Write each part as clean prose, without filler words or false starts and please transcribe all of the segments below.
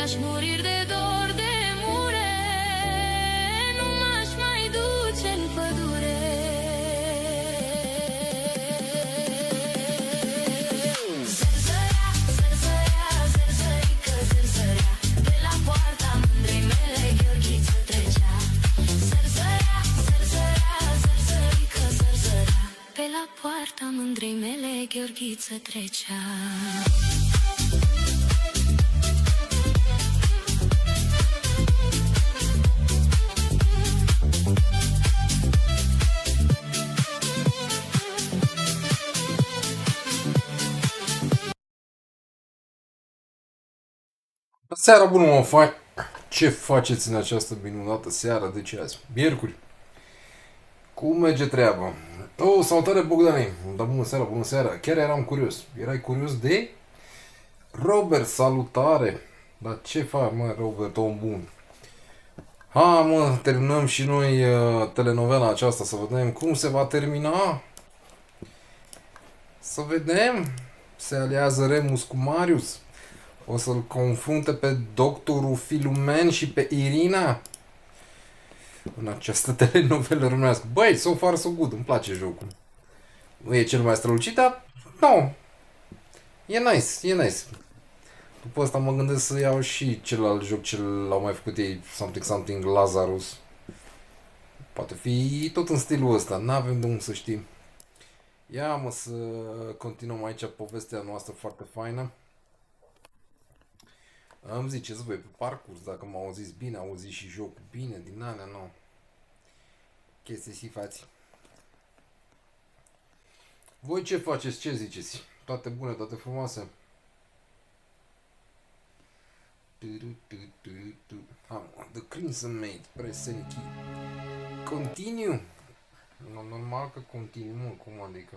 aș muri de dor de mure, nu m-aș mai duce în pădure. Zărzărea, zărzărea, zărzărică, zărzărea, pe la poarta mândrei mele Gheorghiță trecea. Zărzărea, zărzărea, zărzărică, zărzărea, pe la poarta mândrei mele Gheorghiță trecea. Seara bună, mă fac. Ce faceți în această minunată seară? De ce azi? Miercuri. Cum merge treaba? Oh, salutare Bogdane. Da, bună seara, bună seara. Chiar eram curios. Erai curios de? Robert, salutare. Dar ce faci, mă, Robert, om bun? Ha, mă, terminăm și noi telenovela aceasta, să vedem cum se va termina. Să vedem. Se aliază Remus cu Marius. O să-l confrunte pe doctorul Filumen și pe Irina în această telenovelă românească. Băi, so far so good, îmi place jocul. Nu e cel mai strălucit, dar nu. E nice, e nice. După asta mă gândesc să iau și celălalt joc ce l-au mai făcut ei, something Lazarus. Poate fi tot în stilul ăsta, n-avem de unde să știm. Ia mă să continuăm aici povestea noastră foarte faină. Îmi ziceți voi pe parcurs, dacă m-au auzit bine, auziți și jocul bine, din alea, nu. Chestii și fați. Voi ce faceți, ce ziceți? Toate bune, toate frumoase? The Crimson Maid, press any key. Continue? Normal că continuu, cum adică?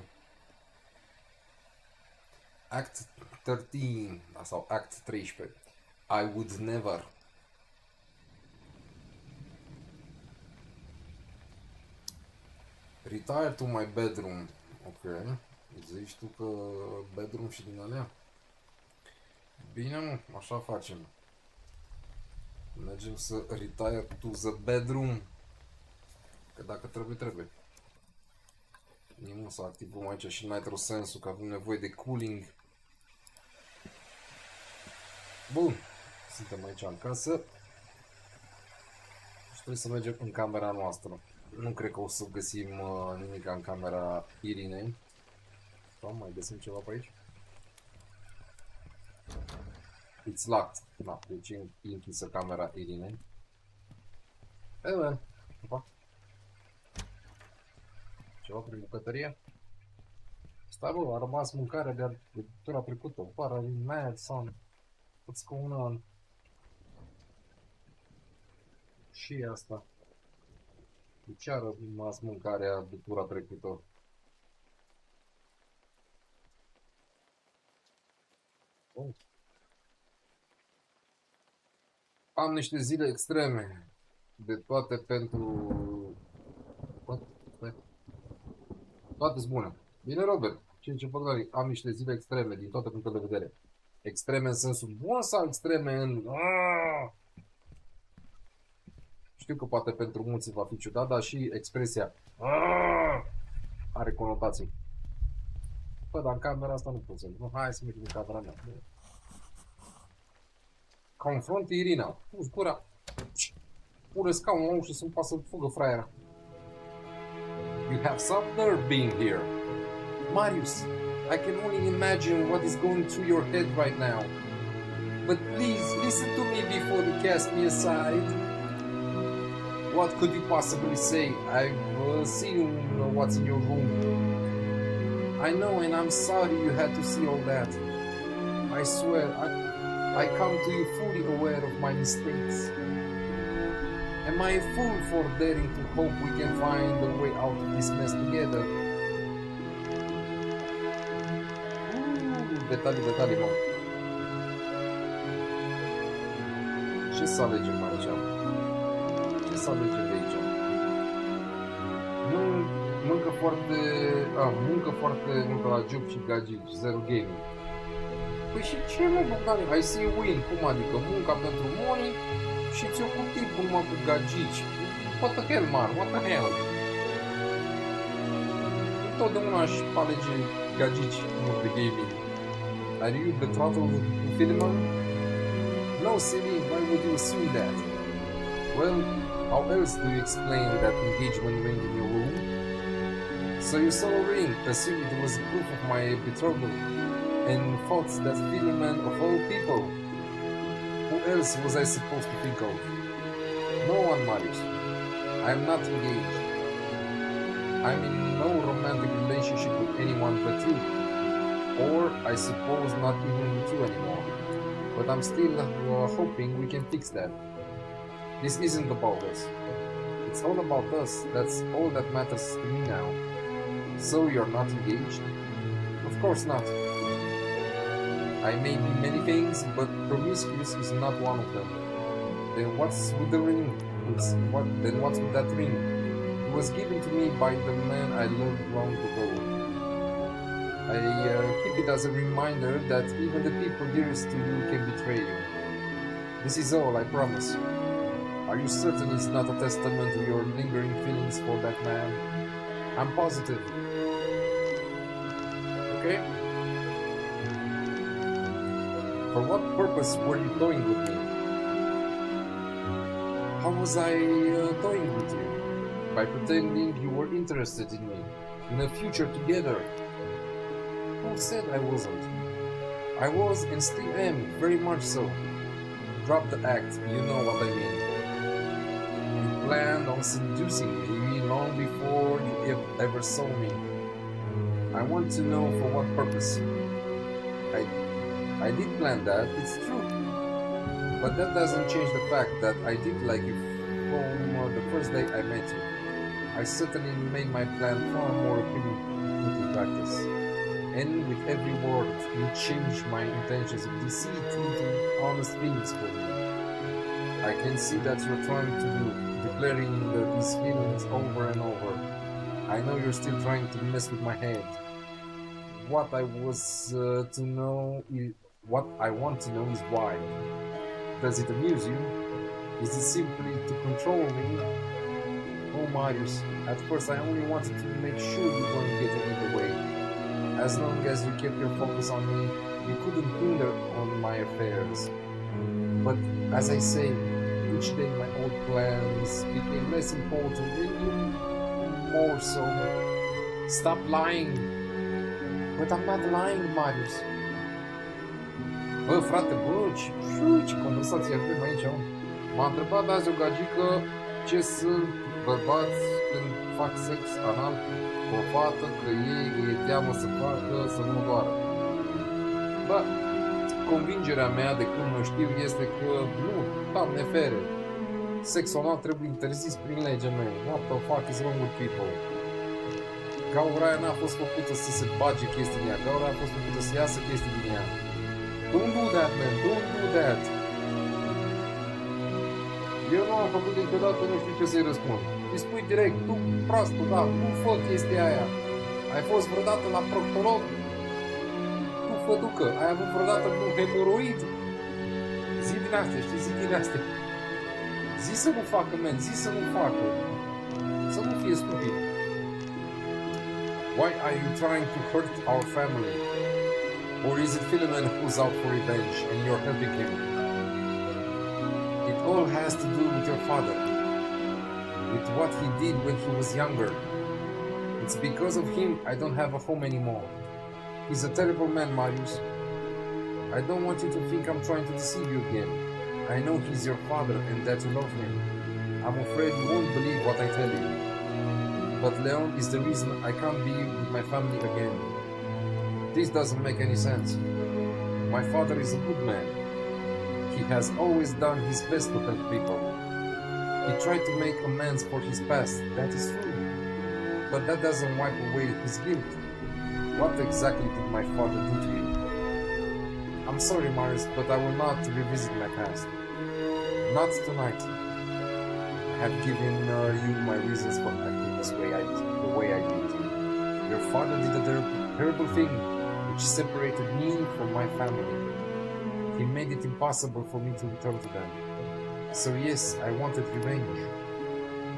Act 13, sau Act 13. I would never. Retire to my bedroom. Ok. Zici tu că bedroom și din alea? Bine, mă, așa facem. Mergem să retire to the bedroom. Că dacă trebuie, trebuie. Nimă să activăm aici și nitro sensul, că avem nevoie de cooling. Bun. Suntem aici în casă și trebuie să mergem în camera noastră. Nu cred că o să găsim nimic în camera Irinei. Sau mai găsim ceva pe aici? It's locked. Da, deci e închisă camera Irinei. Ceva prin bucătărie? Stai bă, a rămas mâncarea de tura trecută. Para mad son. What's going on? Și asta. De ce a rămas mâncarea de tura trecută? Oh. Am niște zile extreme. De toate pentru... Toate sunt bune. Bine, Robert. Ce păcări? Am niște zile extreme din toate punctele de vedere. Extreme în sensul bun sau extreme în... Știu că poate pentru mulți va fi ciudat, dar și expresia are conotații. Bă, dar în camera asta nu pot să... Nu, hai să mergem în camera mea. Confrunt Irina. Pus gura. Pune scaunul la ușă să-mi pasă fugă fraiera. You have some nerve being here. Marius, I can only imagine what is going through your head right now. But please, listen to me before you cast me aside. What could you possibly say? I've seen what's in your room. I know, and I'm sorry you had to see all that. I swear, I come to you fully aware of my mistakes. Am I a fool for daring to hope we can find a way out of this mess together? Detalii, mă. Ce să alegem aici? Ce să alegem de aici? Muncă foarte... muncă la job și gagici, zero gaming. Păi și ce, mă, Bogdane? I see you win. Cum adică? Munca pentru money și ți-o cu tipul, mă, cu gagici. What the hell, man? What the hell? Întotdeauna aș alege gagici în loc de gaming. Are you betrothed to Philemon? No, silly. Why would you assume that? Well, how else do you explain that engagement ring in your room? So you saw a ring, assumed it was proof of my betrothal, and thought that Philemon of all people. Who else was I supposed to think of? No one, Marius. I am not engaged. I'm in no romantic relationship with anyone but you. Or, I suppose, not even with you anymore. But I'm still hoping we can fix that. This isn't about us. It's all about us. That's all that matters to me now. So you're not engaged? Of course not. I may be many things, but promiscuous is not one of them. Then what's with the ring? What's with that ring? It was given to me by the man I loved long ago. I keep it as a reminder that even the people dearest to you can betray you. This is all, I promise. Are you certain it's not a testament to your lingering feelings for that man? I'm positive. Okay? For what purpose were you toying with me? How was I toying with you? By pretending you were interested in me, in a future together. Who said I wasn't? I was and still am, very much so. Drop the act, you know what I mean. You planned on seducing me long before you ever saw me. I want to know for what purpose. I did plan that, it's true. But that doesn't change the fact that I did like you from the first day I met you. I certainly made my plan far more appealing into practice. And with every word, you changed my intentions of deceit into honest feelings for me. I can see that you're trying to do, declaring these feelings over and over. I know you're still trying to mess with my head. What I want to know is why. Does it amuse you? Is it simply to control me? Oh, Marius, at first I only wanted to make sure you weren't getting in the way. As long as you kept your focus on me, you couldn't hinder on my affairs. But as I say, each day my old plans became less important and you more so. Stop lying. But I'm not lying, Marius. Bă, frate, ce conversație avem aici, om. M-a întrebat azi o gagică ce sunt bărbați când fac sex anal cu o fată, că ei e teamă să facă, să nu doară. Bă, convingerea mea de când mă știu este că nu, Doamne fere, sexul anal trebuie interzis prin legea mea. What the fuck is wrong with people? Gaura aia n-a fost făcută să se bage chestii din ea, gaura aia a fost făcută să iasă chestii din ea. Don't do that, man, don't do that. Eu nu am făcut niciodată, nu știu ce să-i răspund. Îi spui direct, tu proastă, da, nu fă chestia aia. Ai fost vreodată la proctolog? Tu făducă, ai avut vreodată un hemoroid? Zi din astea, știi, zi din astea. Zi să nu facă, man, zi să nu facă. Să nu fie stupid. Why are you trying to hurt our family? Or is it Philemon who's out for revenge and you're helping him? It all has to do with your father. With what he did when he was younger. It's because of him I don't have a home anymore. He's a terrible man, Marius. I don't want you to think I'm trying to deceive you again. I know he's your father and that you love him. I'm afraid you won't believe what I tell you. But Leon is the reason I can't be with my family again. This doesn't make any sense. My father is a good man. He has always done his best to help people. He tried to make amends for his past, that is true. But that doesn't wipe away his guilt. What exactly did my father do to you? I'm sorry, Marius, but I will not revisit my past. Not tonight. I have given you my reasons for acting the way I did. Your father did a terrible thing, which which separated me from my family. He made it impossible for me to return to them. So yes, I wanted revenge.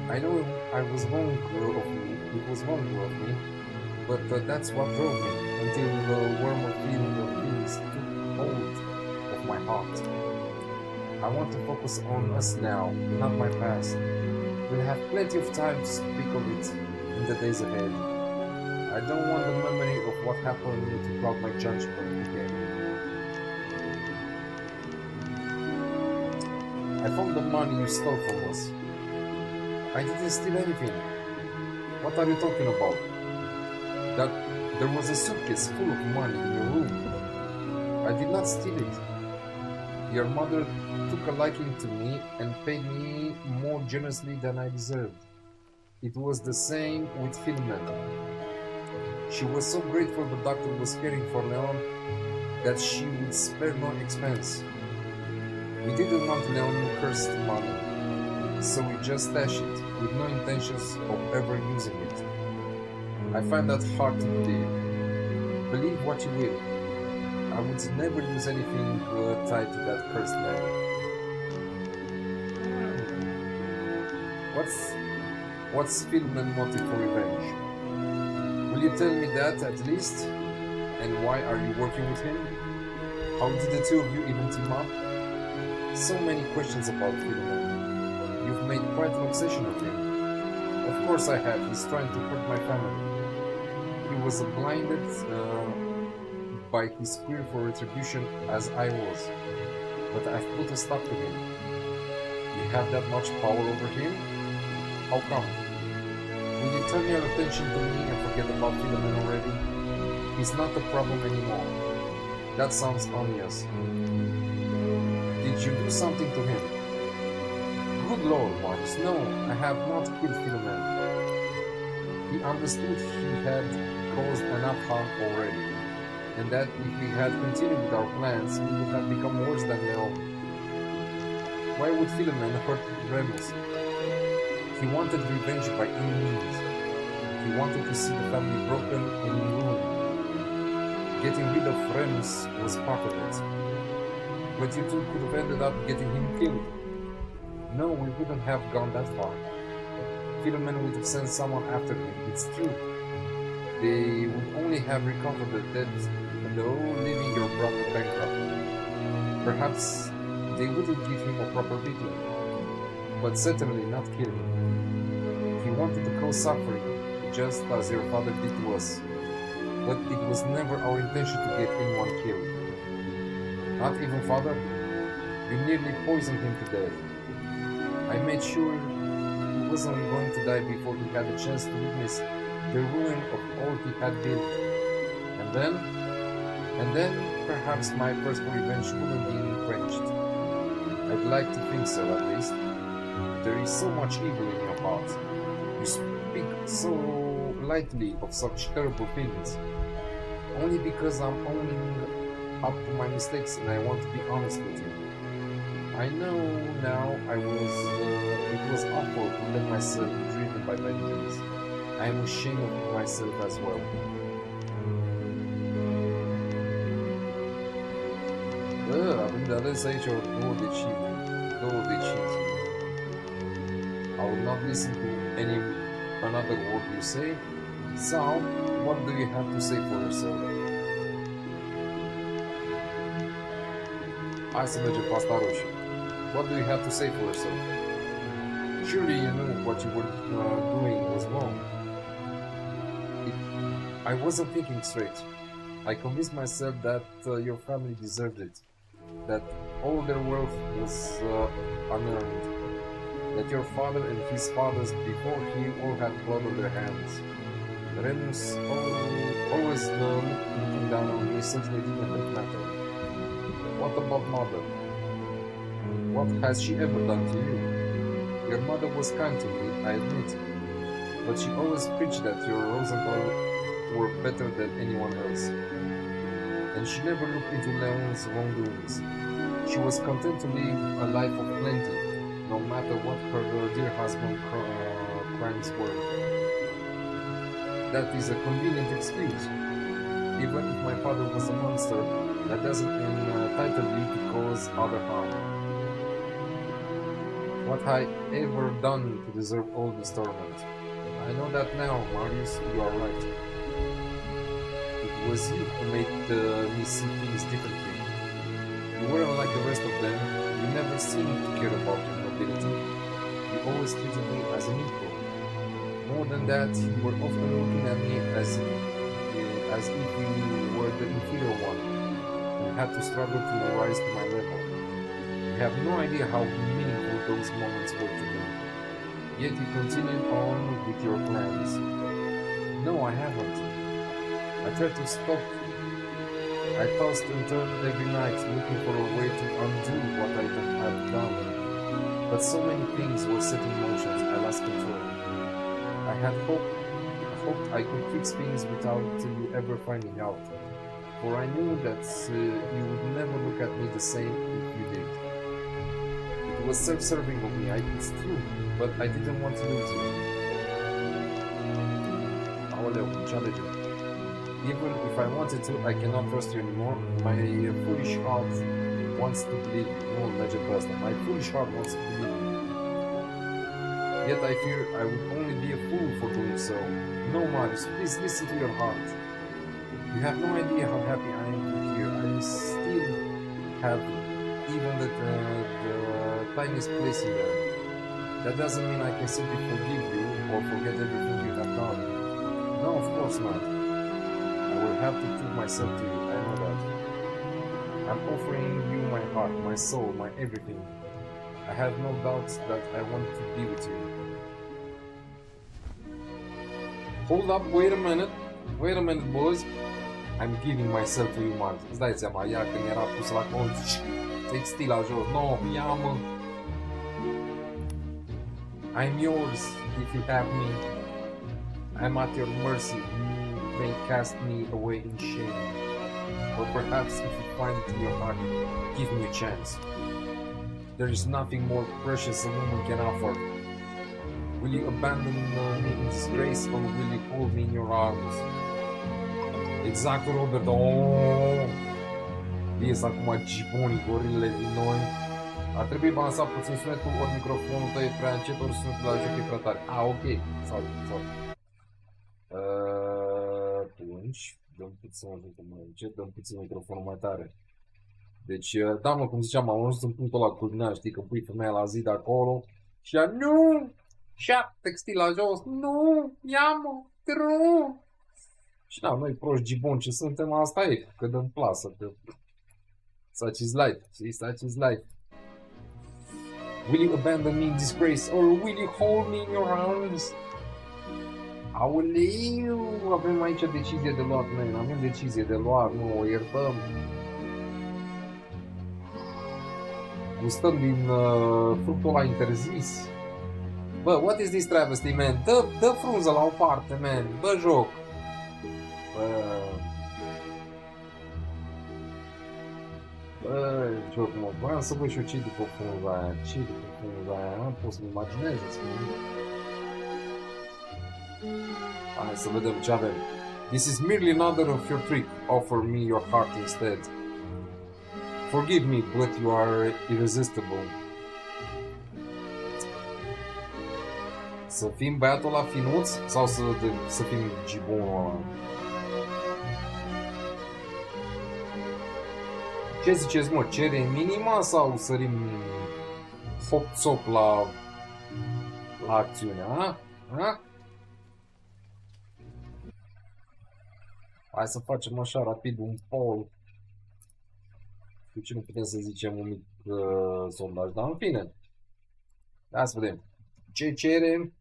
I know I was wrong of me, it was wrong of me, but that's what drove me, until the warmer feeling of feelings took hold of my heart. I want to focus on us now, not my past. We'll have plenty of time to speak of it in the days ahead. I don't want the memory of what happened to cloud my judgment again. I found the money you stole from us. I didn't steal anything. What are you talking about? That there was a suitcase full of money in your room. I did not steal it. Your mother took a liking to me and paid me more generously than I deserved. It was the same with Philomena. She was so grateful the doctor was caring for Leon that she would spare no expense. We didn't want Leon to curse the money, so we just stashed it, with no intentions of ever using it. I find that hard to believe. Believe what you will. I would never use anything tied to that cursed land. What's Philomen's motive for revenge? Will you tell me that at least? And why are you working with him? How did the two of you even team up? So many questions about Philomen. You've made quite an obsession of him. Of course I have. He's trying to hurt my family. He was blinded by his queer for retribution as I was. But I've put a stop to him. You have that much power over him? How come? Will you turn your attention to me and forget about Philomen already? He's not the problem anymore. That sounds ominous. Did you do something to him? Good Lord, Marius, no, I have not killed Philomen. He understood he had caused enough harm already, and that if we had continued with our plans, we would have become worse than Leon. Why would Philomen hurt Remus? He wanted revenge by any means. He wanted to see the family broken and in ruin. Getting rid of Remus was part of it. But you two could have ended up getting him killed. No, we wouldn't have gone that far. Philomen would have sent someone after him, it's true. They would only have recovered the dead and all leaving your brother bankrupt. Perhaps they wouldn't give him a proper beating, but certainly not kill him. He wanted to cause suffering, just as your father did to us. But it was never our intention to get anyone killed. Not even father? You nearly poisoned him to death. I made sure he wasn't going to die before he had a chance to witness the ruin of all he had built. And then, perhaps my thirst for revenge wouldn't be quenched. I'd like to think so, at least. There is so much evil in your heart. You speak so lightly of such terrible things. Only because I'm owning up to my mistakes and I want to be honest with you. I know now it was awful to let myself be driven by vengeance. I am ashamed of myself as well. Avem de ales aici două decizii. I will not listen to another word you say. So, what do you have to say for yourself? Hai să mergem pe asta roșie. What do you have to say for yourself? Surely you knew what you were doing was wrong. I wasn't thinking straight. I convinced myself that your family deserved it, that all their wealth was unearned, that your father and his fathers before him all had blood on their hands. Remus always looking down on me certainly didn't matter. What about mother? What has she ever done to you? Your mother was kind to me, I admit, but she always preached that your Rosenthal were better than anyone else. And she never looked into Leon's wrongdoings. She was content to live a life of plenty, no matter what her dear husband's crimes were. That is a convenient excuse. Even if my father was a monster, that doesn't entitle you to cause other harm. What I ever done to deserve all this torment? I know that now, Marius, you are right. It was you who made me see things differently. You weren't like the rest of them. You never seemed to care about your nobility. You always treated me as an equal. More than that, you were often looking at me as if you were the inferior one, and had to struggle to rise to my level. You have no idea how meaningful those moments were to me. Yet you continued on with your plans. No, I haven't. I tried to stop you. I tossed and turned every night looking for a way to undo what I had done. But so many things were set in motion, I lost control. I had hoped I could fix things without you ever finding out. For I knew that you would never look at me the same if you did. It was self-serving of me, it's true, but I didn't want to lose you. Aoleu, ce alegere. Even if I wanted to, I cannot trust you anymore. My foolish heart wants to believe you. Nu merge pe asta. My foolish heart wants to believe you. Yet I fear I would only be a fool for doing so. No, Marius, please listen to your heart. You have no idea how happy I am to hear. I still have even the tiniest place in there. That doesn't mean I can simply forgive you or forget everything you have done. No, of course not. I will have to prove myself to you, I know that. I'm offering you my heart, my soul, my everything. I have no doubts that I want to be with you. Hold up, wait a minute, boys. I'm giving myself to you, Marius. Îți dai seama, ea când era pus la colț, textil la jos, no, ia-mă. I'm yours, if you have me. I'm at your mercy. You may cast me away in shame. Or perhaps if you find it in your heart, give me a chance. There is nothing more precious a woman can offer. Will you abandon me in disgrace or will you hold me in your arms? Exact, Robert. Oh! Ies acum gibonii, gorilele din noi. Ar trebui balansat puțin sunetul, ori microfonul tău e prea încet, ori sunetul la joc e prea tare. Ok. Sorry. Atunci, dăm puțin mai încet, dăm puțin microfonul mai tare. Deci, da, mă, cum ziceam, am ajuns în punctul ăla culminant, știi, că pui femeia la zid acolo și ea, nu! Și-a textil la jos, nu! Ia-mă! Te rog! Și da, noi proști giboni ce suntem, asta e, că dăm plasă, că such is life, see, such is life. Will you abandon me in disgrace or will you hold me in your arms? Aoleu, avem aici decizie de luat, man, avem decizie de luat, nu o iertăm. Gustăm din fructul ăla interzis. Bă, what is this travesty, man? Dă frunză la o parte, man, bă joc. Bă, joc, mă, voiam să văd și eu ce după frunza aia, nu pot să-mi imaginez, Hai să vedem ce avem. This is merely another of your trick. Offer me your heart instead. Forgive me, but you are irresistible. Să fim băiatul ăla finuț sau să fim gibonul ăla? Ce ziceți, mă? Cere minima sau sărim hop-țop la acțiune, a? Hai să facem așa rapid un poll. Cu ce nu putem să zicem un mic sondaj, dar în fine. Hai să vedem. Ce cere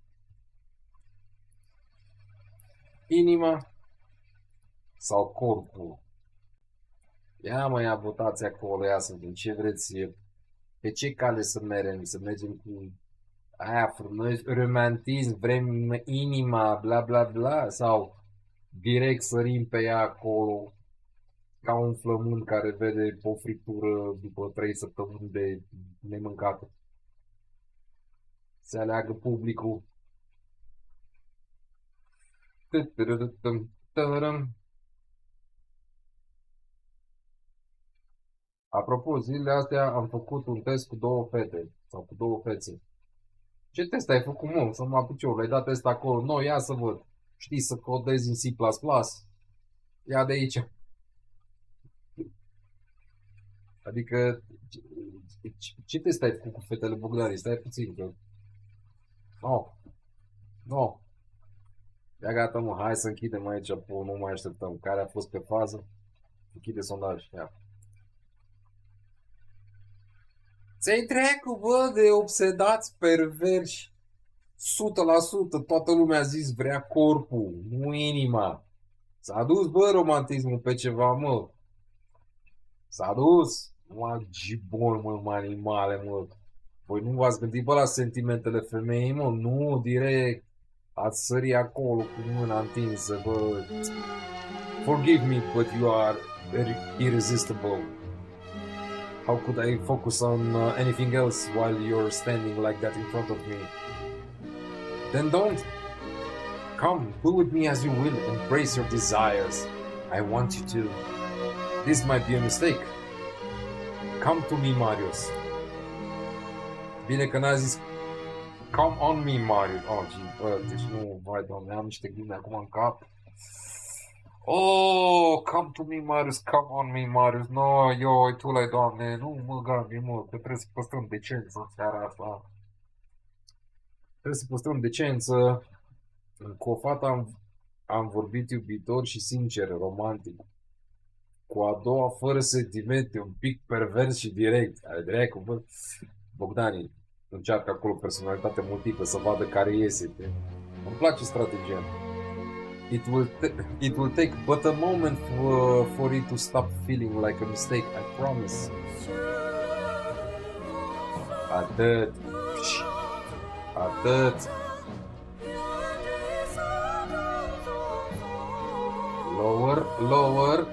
inima sau corpul? Ia mă, ia votați acolo, ia să vedem ce vreți. Pe ce cale să mergem? Să mergem cu aia frumos, romantism, vrem inima, bla bla bla, sau direct sărim pe ea acolo ca un flământ care vede o friptură după 3 săptămâni de nemâncată. Se aleagă publicul. Apropo, zilele astea am făcut un test cu două fete. Sau cu două fețe. Ce test ai făcut, mă? Să mă apuc eu. Le-ai dat test acolo. No, ia să văd. Știi să codezi în C++? Ia de aici. Adică, ce test ai făcut cu fetele Bogdani? Stai puțin, că... No. No. Ia gata, mă. Hai să închidem aici. Nu mai așteptăm. Care a fost pe fază? Închide sondaj. Ia. Ți-ai trecut, bă, de obsedați perversi. 100%, toată lumea a zis vrea corpul, nu inima. S-a dus, bă, romantismul pe ceva, mă. S-a dus. Mă, gibon, mă, animale, mă. Voi nu v-ați gândit, bă, la sentimentele femeii, mă? Nu, direct. Ați sări acolo cu mâna întinsă, bă. Forgive me, but you are irresistible. How could I focus on anything else while you're standing like that in front of me? Then don't. Come, do with me as you will, embrace your desires. I want you to. This might be a mistake. Come to me, Marius. Bine că n-a zis come on me, Marius. Oh, bă, deci nu, vai, doamne, am niște glume acum în cap. Oh, come to me, Marius, come on me, Marius. No, eu, tu la doamne, nu mă gabi, mă, că trebuie să păstrăm decență în seara asta. Trebuie să păstrăm decență. Cu o fată am vorbit iubitor și sincer, romantic. Cu a doua, fără sentimente, un pic pervers și direct. Dracu, bă, Bogdani încearcă acolo personalitate multiplă să vadă care iese. Îmi place strategia. It will take but a moment for it to stop feeling like a mistake, I promise. Atât. Atât. Lower, lower.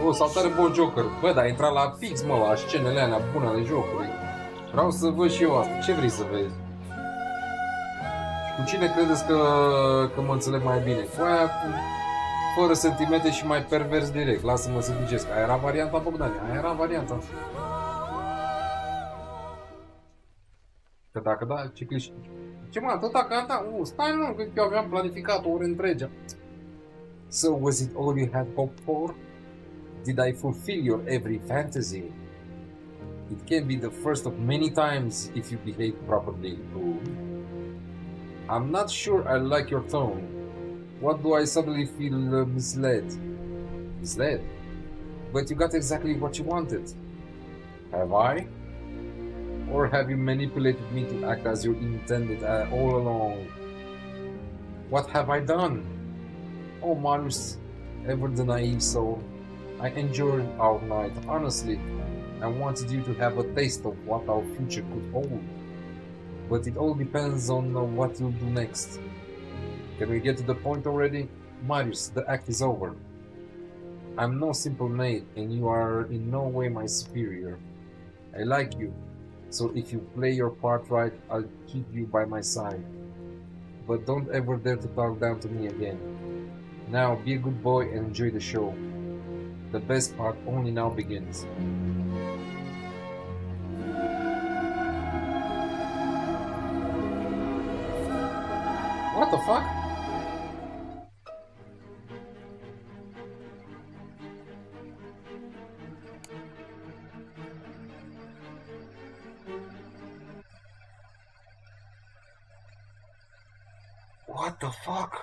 Oh, saltare bun Joker. Bă, dar a intrat la fix, mă, la scenele alea bune ale jocului. Vreau să văd și eu asta. Ce vrei să vezi? Cu cine credeți că mă înțeleg mai bine? Cu aia fără sentimente și mai pervers direct. Lasă-mă să ghicesc. Aia era varianta Bogdani. Aia era varianta. Că dacă da, ce clișe. Ce mă, tot dacă da, stai nu, că eu aveam planificat o ore întreagă. So was it all you had hoped for? Did I fulfill your every fantasy? It can be the first of many times if you behave properly. I'm not sure I like your tone. What do I suddenly feel misled? Misled? But you got exactly what you wanted. Have I? Or have you manipulated me to act as you intended all along? What have I done? Oh, Marius, ever the naive soul. I enjoyed our night, honestly. I wanted you to have a taste of what our future could hold. But it all depends on what you'll do next. Can we get to the point already? Marius, the act is over. I'm no simple maid, and you are in no way my superior. I like you, so if you play your part right, I'll keep you by my side. But don't ever dare to talk down to me again. Now, be a good boy and enjoy the show. The best part only now begins. What the fuck? What the fuck?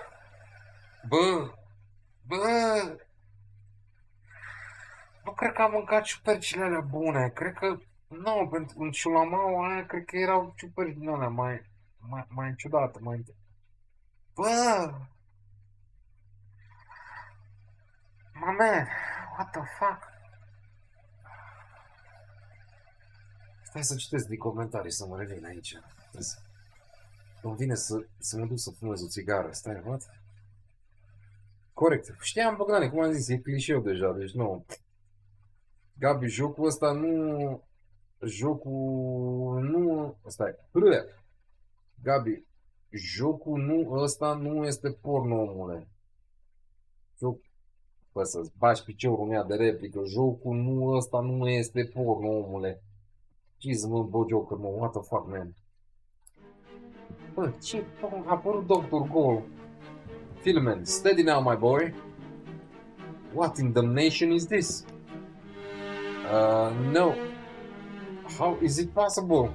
Bă! Nu cred că am mâncat ciupercile alea bune. Cred că... Nu, pentru în ciulamaua aia cred că erau ciuperci din alea mai ciudate, mai... Bă! Man, what the fuck? Stai să citesc din comentarii să mă revin aici. Îmi vine să mă duc să fumez o țigară. Stai, what? Corect. Știam, Bogdane, cum am zis, e clișeu deja, deci nu. Gabi, jocul ăsta nu... Jocul nu... Stai. Gabi, jocul nu... Ăsta nu este porno, omule. Joc, bă, să-ți bagi piciorul în ea de replică. Jocul nu, ăsta nu mai este porno, omule. Jesus, mă, bă, Joker, mă, what the fuck, man. Bă, ce? A apărut Dr. Gol. Filmen, steady now, my boy. What in damnation is this? No. How is it possible?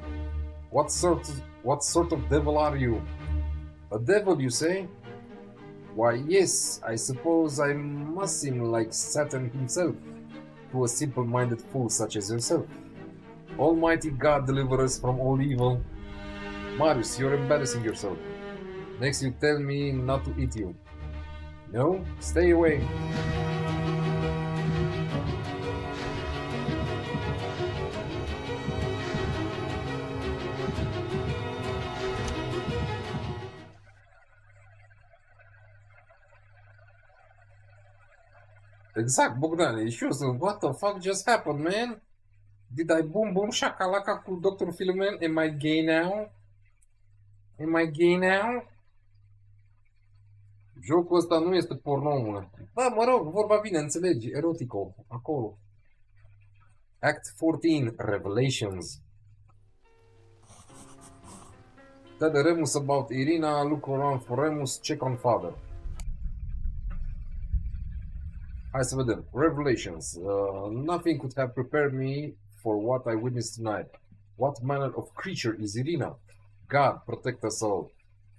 What sort of devil are you? A devil, you say? Why, yes, I suppose I must seem like Satan himself to a simple-minded fool such as yourself. Almighty God deliver us from all evil. Marius, you're embarrassing yourself. Next you tell me not to eat you. No? Stay away. Exact, Bogdan, și eu sunt, what the fuck just happened, man? Did I boom boom shakalaka cu Dr. Filmen? Am I gay now? Am I gay now? Jocul ăsta nu este porno, mă. Bă, mă rog, vorba vine, înțelegi, erotico, acolo. Act 14, Revelations. Tell the Remus about Irina, look around for Remus, check on father. Hai să vedem. Revelations. Nothing could have prepared me for what I witnessed tonight. What manner of creature is Irina? God protect us all.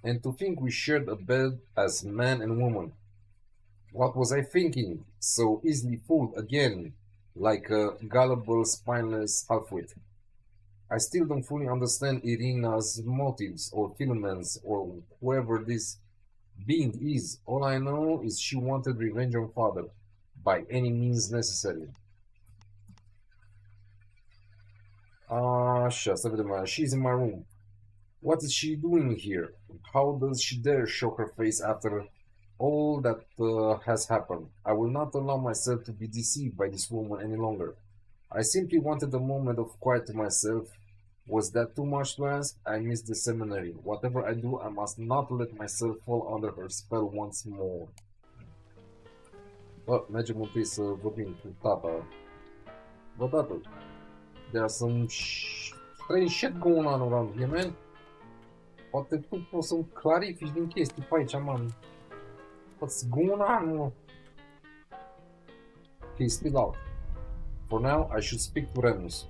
And to think we shared a bed as man and woman. What was I thinking? So easily fooled again, like a gullible, spineless halfwit. I still don't fully understand Irina's motives, or Philomen's, or whoever this being is. All I know is she wanted revenge on father, by any means necessary. Așa, să vedem. She's in my room. What is she doing here? How does she dare show her face after all that has happened? I will not allow myself to be deceived by this woman any longer. I simply wanted a moment of quiet to myself. Was that too much to ask? I missed the seminary. Whatever I do, I must not let myself fall under her spell once more. Bă, mergem întâi să vorbim cu tata. Bă, tată, there are some strange shit going on around here, man. Poate tu poți să-mi clarifici din chestii pe aici, man. What's going on, mă? Okay, still out. For now, I should speak to Remus.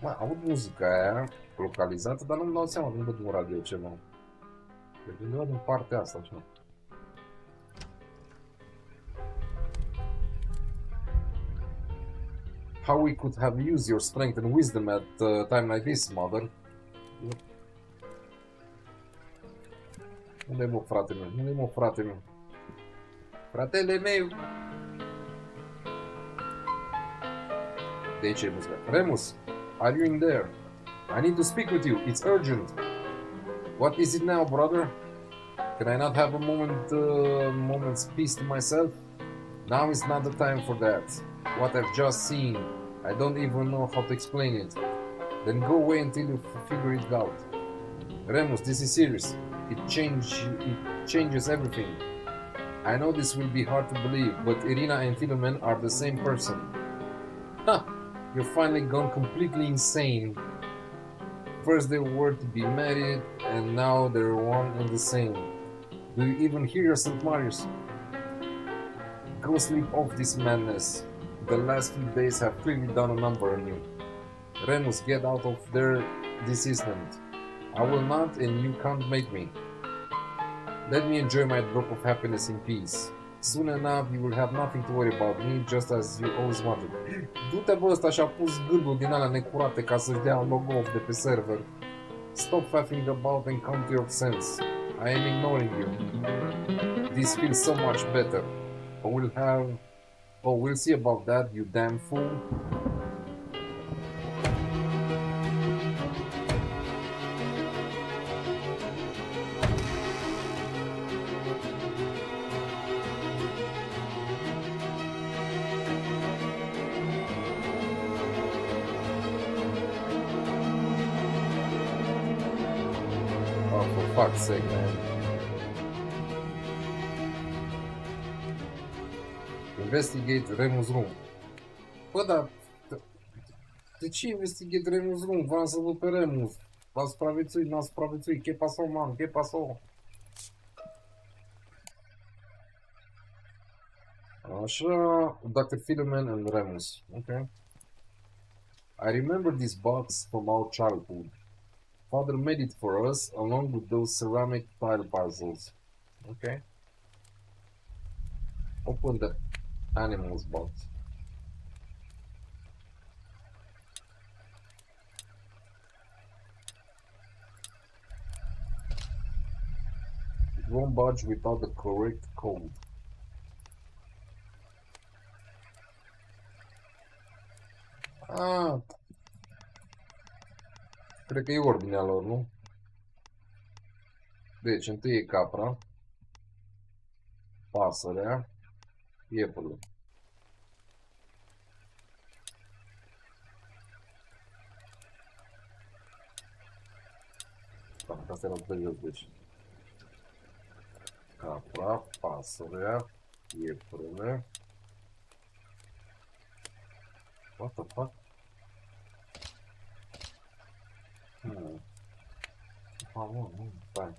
Mă, aud muzica aia localizată, dar nu-mi dau seama când văd un radio ceva. Deci undeva din partea asta, ceva. How we could have used your strength and wisdom at a time like this, mother. Unde-i mă, frate meu? Unde-i mă, frate meu? Fratele meu! De aici e muzica. Remus! Are you in there? I need to speak with you. It's urgent. What is it now, brother? Can I not have a moment's peace to myself? Now is not the time for that. What I've just seen, I don't even know how to explain it. Then go away until you figure it out. Remus, this is serious. It changes everything. I know this will be hard to believe, but Irina and Philomen are the same person. Ha! You've finally gone completely insane. First they were to be married, and now they're one and the same. Do you even hear yourself, Marius? Go sleep off this madness. The last few days have clearly done a number on you. Remus, get out of there this instant. I will not, and you can't make me. Let me enjoy my drop of happiness in peace. Soon enough, you will have nothing to worry about me, just as you always wanted. Du-te, bă, ăsta și-a pus gândul din alea necurate ca să-și dea un logo off de pe server. Stop faffing about and come to your sense. I am ignoring you. This feels so much better. We'll see about that, you damn fool. fuck's sake, man. Investigate Remus Room. Bă, dar... De ce investigate Remus Room? Vreau să văd pe Remus. V-a supraviețuit, n-a supraviețuit. Ce pasă, man? Ce pasă? Așa... Dr. Philomen and Remus. Ok. I remember this box from our childhood. Father made it for us along with those ceramic tile puzzles. Okay. Open the animals box. It won't budge without the correct code. Ah. Cred că e ordinea lor, nu? Deci, întâi e capra, pasărea, iepurul. Da, asta era pe jos, deci. Capra, pasărea, iepurul. What the fuck? Nu, stai.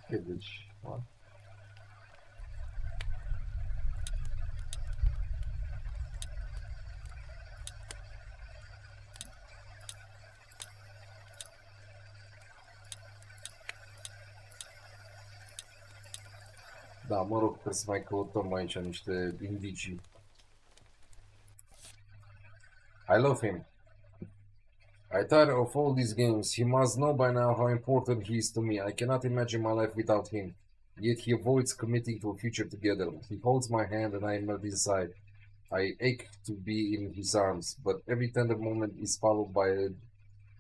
Ok, deci... Da, mă rog, trebuie să mai căutăm aici niște indicii. I love him. I tire of all these games. He must know by now how important he is to me. I cannot imagine my life without him. Yet he avoids committing to a future together. He holds my hand and I melt inside. I ache to be in his arms, but every tender moment is followed by a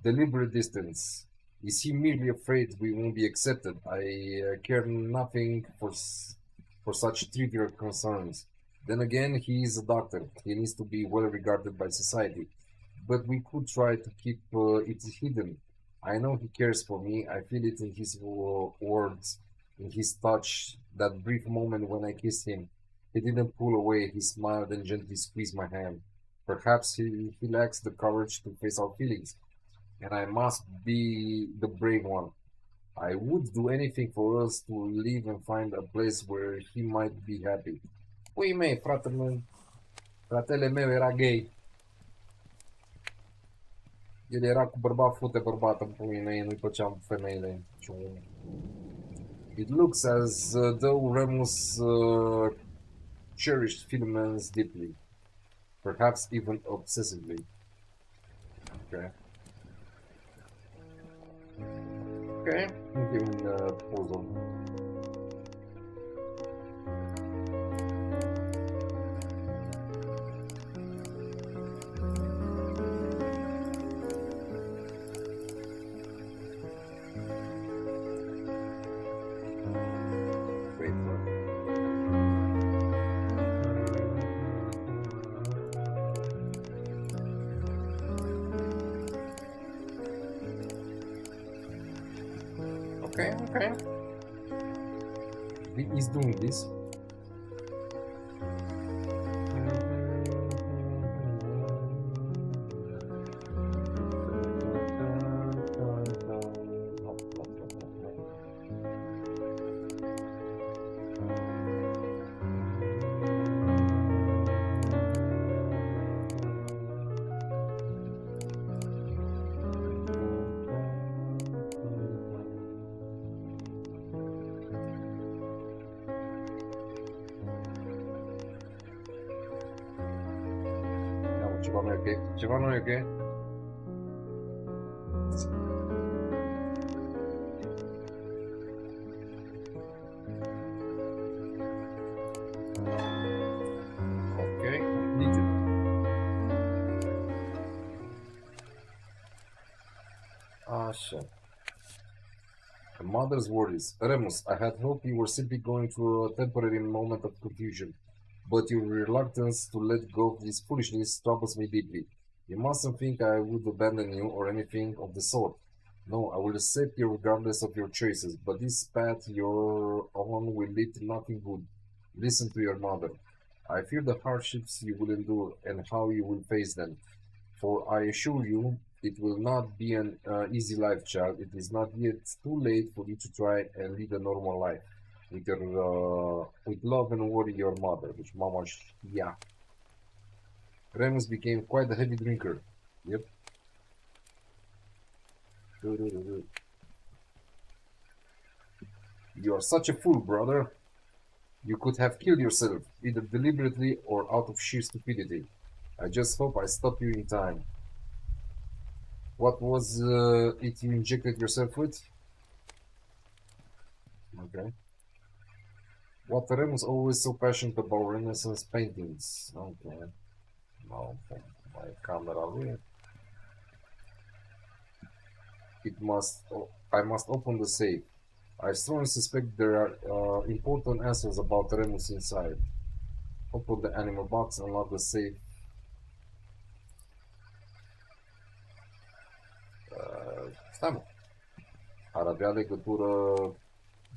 deliberate distance. Is he merely afraid we won't be accepted? I care nothing for such trivial concerns. Then again, he is a doctor. He needs to be well regarded by society. But we could try to keep it hidden. I know he cares for me. I feel it in his words, in his touch, that brief moment when I kissed him. He didn't pull away. He smiled and gently squeezed my hand. Perhaps he lacks the courage to face our feelings, and I must be the brave one. I would do anything for us to live and find a place where he might be happy. Pui mei, fratele meu era gay. El era cu bărbat, fute bărbat în puii mei, nu-i plăceam femeile. It looks as though Remus cherished Philomen's deeply, perhaps even obsessively. Okay. Okay, I'm giving a puzzle. Okay. He's doing this. Ceva nu e ok? Ok, completed. Așa. A mother's worries. Remus, I had hoped you were simply going through a temporary moment of confusion. But your reluctance to let go of this foolishness troubles me deeply. You mustn't think I would abandon you or anything of the sort. No, I will accept you regardless of your choices, but this path you're on will lead to nothing good. Listen to your mother. I fear the hardships you will endure and how you will face them. For I assure you, it will not be an easy life, child. It is not yet too late for you to try and lead a normal life. With love and worry, your mother. Deci mama știa. Remus became quite a heavy drinker. Yep. You are such a fool, brother. You could have killed yourself, either deliberately or out of sheer stupidity. I just hope I stopped you in time. What was it you injected yourself with? Okay. What Remus always so passionate about Renaissance paintings? Okay. No, my camera lui. I must open the safe. I strongly suspect there are important answers about Remus inside. Open the animal box and unlock the safe. Stai mă. Ar avea legătură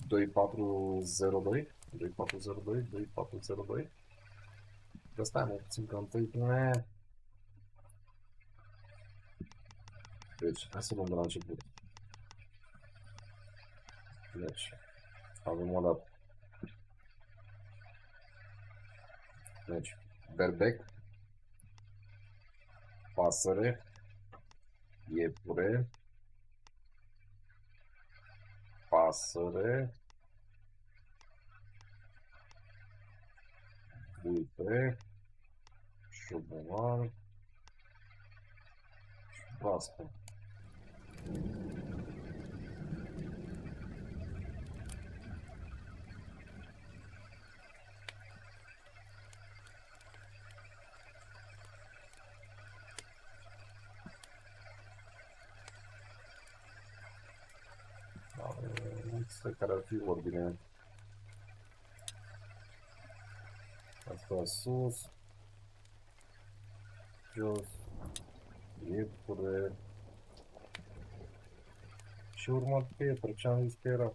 2402? 2402? 2402? Dar stai mă puțin că întâi... Deci, hai să luăm de la început. Deci, avem o dată. Deci, berbec, pasăre, iepure, pasăre, vulpe, șobolan și proaspăt. Care ar fi ordine. Asta sus, jos, iepure și urmat pietră, ce-am zis că era.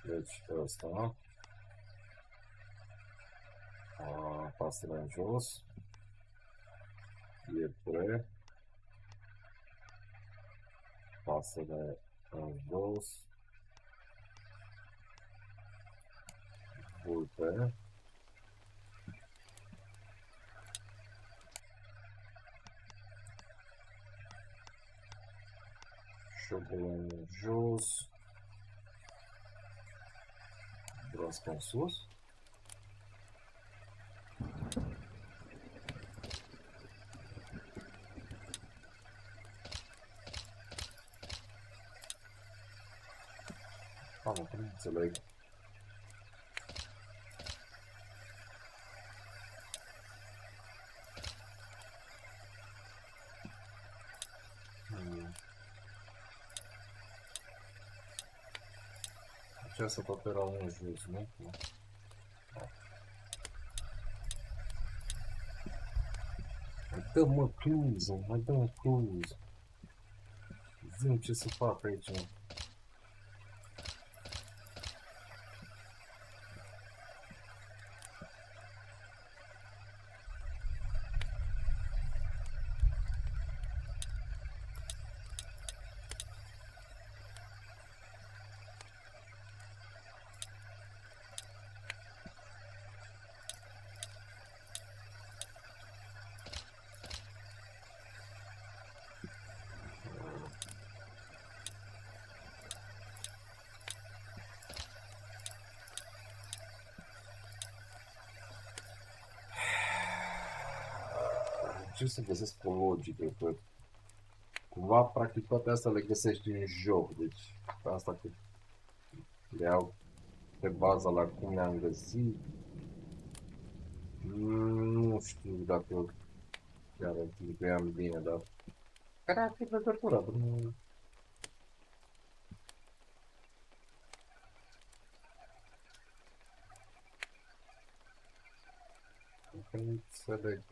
Deci ăsta, pasărea în jos, iepure, pasărea în jos, vulpe, șobolan în jos, broască în sus. Mamă, cum înțeleg? Aceasta tot era în jos, nu? Mai dă-mă cluză, mai dă-mă cluză. Zi-mi ce să fac aici. Ce să găsesc o logică, că cumva practic toate astea le găsești în joc, deci asta că le iau pe baza la cum le-am găsit. Nu știu dacă chiar închipuiam bine, dar care ar fi legătura? Nu înțeleg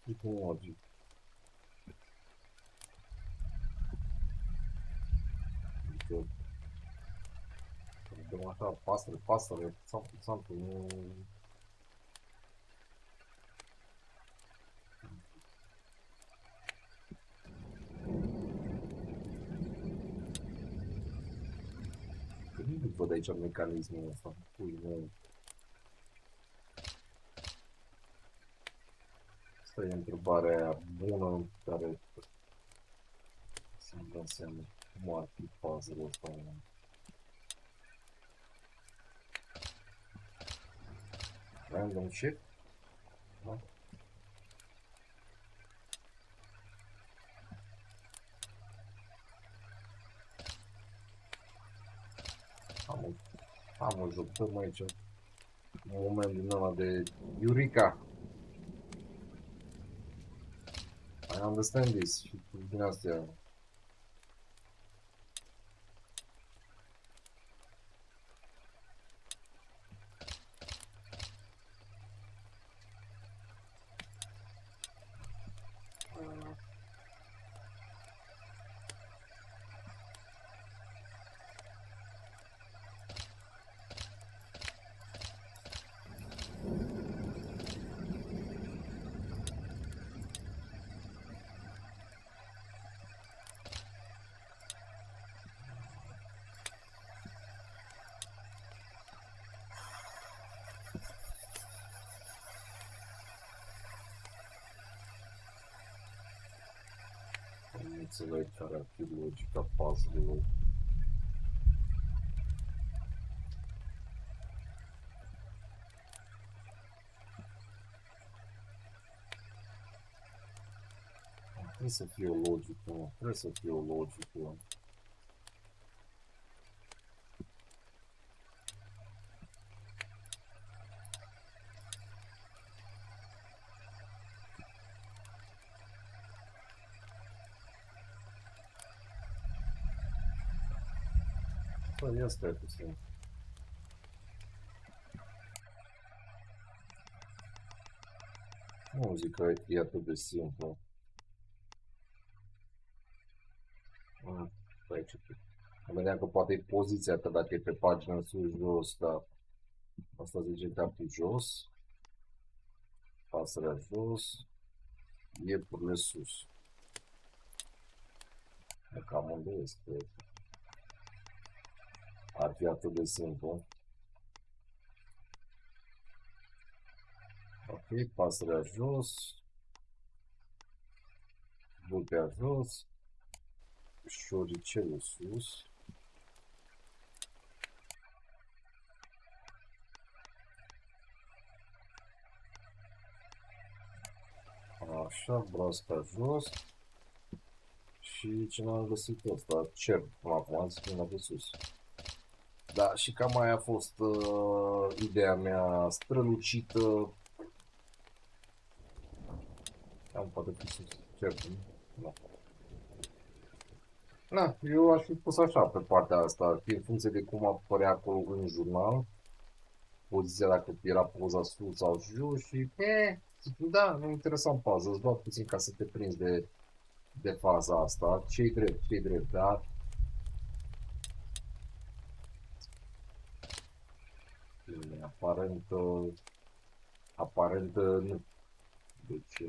tipul logic. Adică, dăm așa, pasăre, sau nu... Nu văd aici mecanismul ăsta. Ui, nu. Asta e întrebarea bună care să-mi dau seama cum ar fi puzzle-ul ăsta. Random shit? Da? Am o jucăm aici. Un moment din ăla de Eureka! I understand this. Și din astea. Nu înțeleg care ar fi logica puzzle-ului. Trebuie să fie o logică, trebuie să fie o logică. Ia stai puțin. Nu zic că e atât de simplu. Stai ce te... Mă gândeam că poate e poziția ta dacă e pe pagină în sus, jos, dar... Asta zice capul jos. Pasărea jos. Iepurile sus. Cam unde este? Ar fi atât de simplu. Ok, pasărea jos. Vulpea jos. Șoricelul sus. Așa, broasca jos. Și ce n-am găsit ăsta? Cer, până acum, am zis până de sus. Da, și cam aia a fost ideea mea strălucită. Am poate fi sus, cer, da. Da, eu aș fi pus așa pe partea asta, în funcție de cum apărea acolo în jurnal, poziția dacă era poza sus sau jos și da, nu interesant puzzle, îți dau puțin ca să te prinzi de faza asta, ce-i drept, da? Aparent nu. Deci,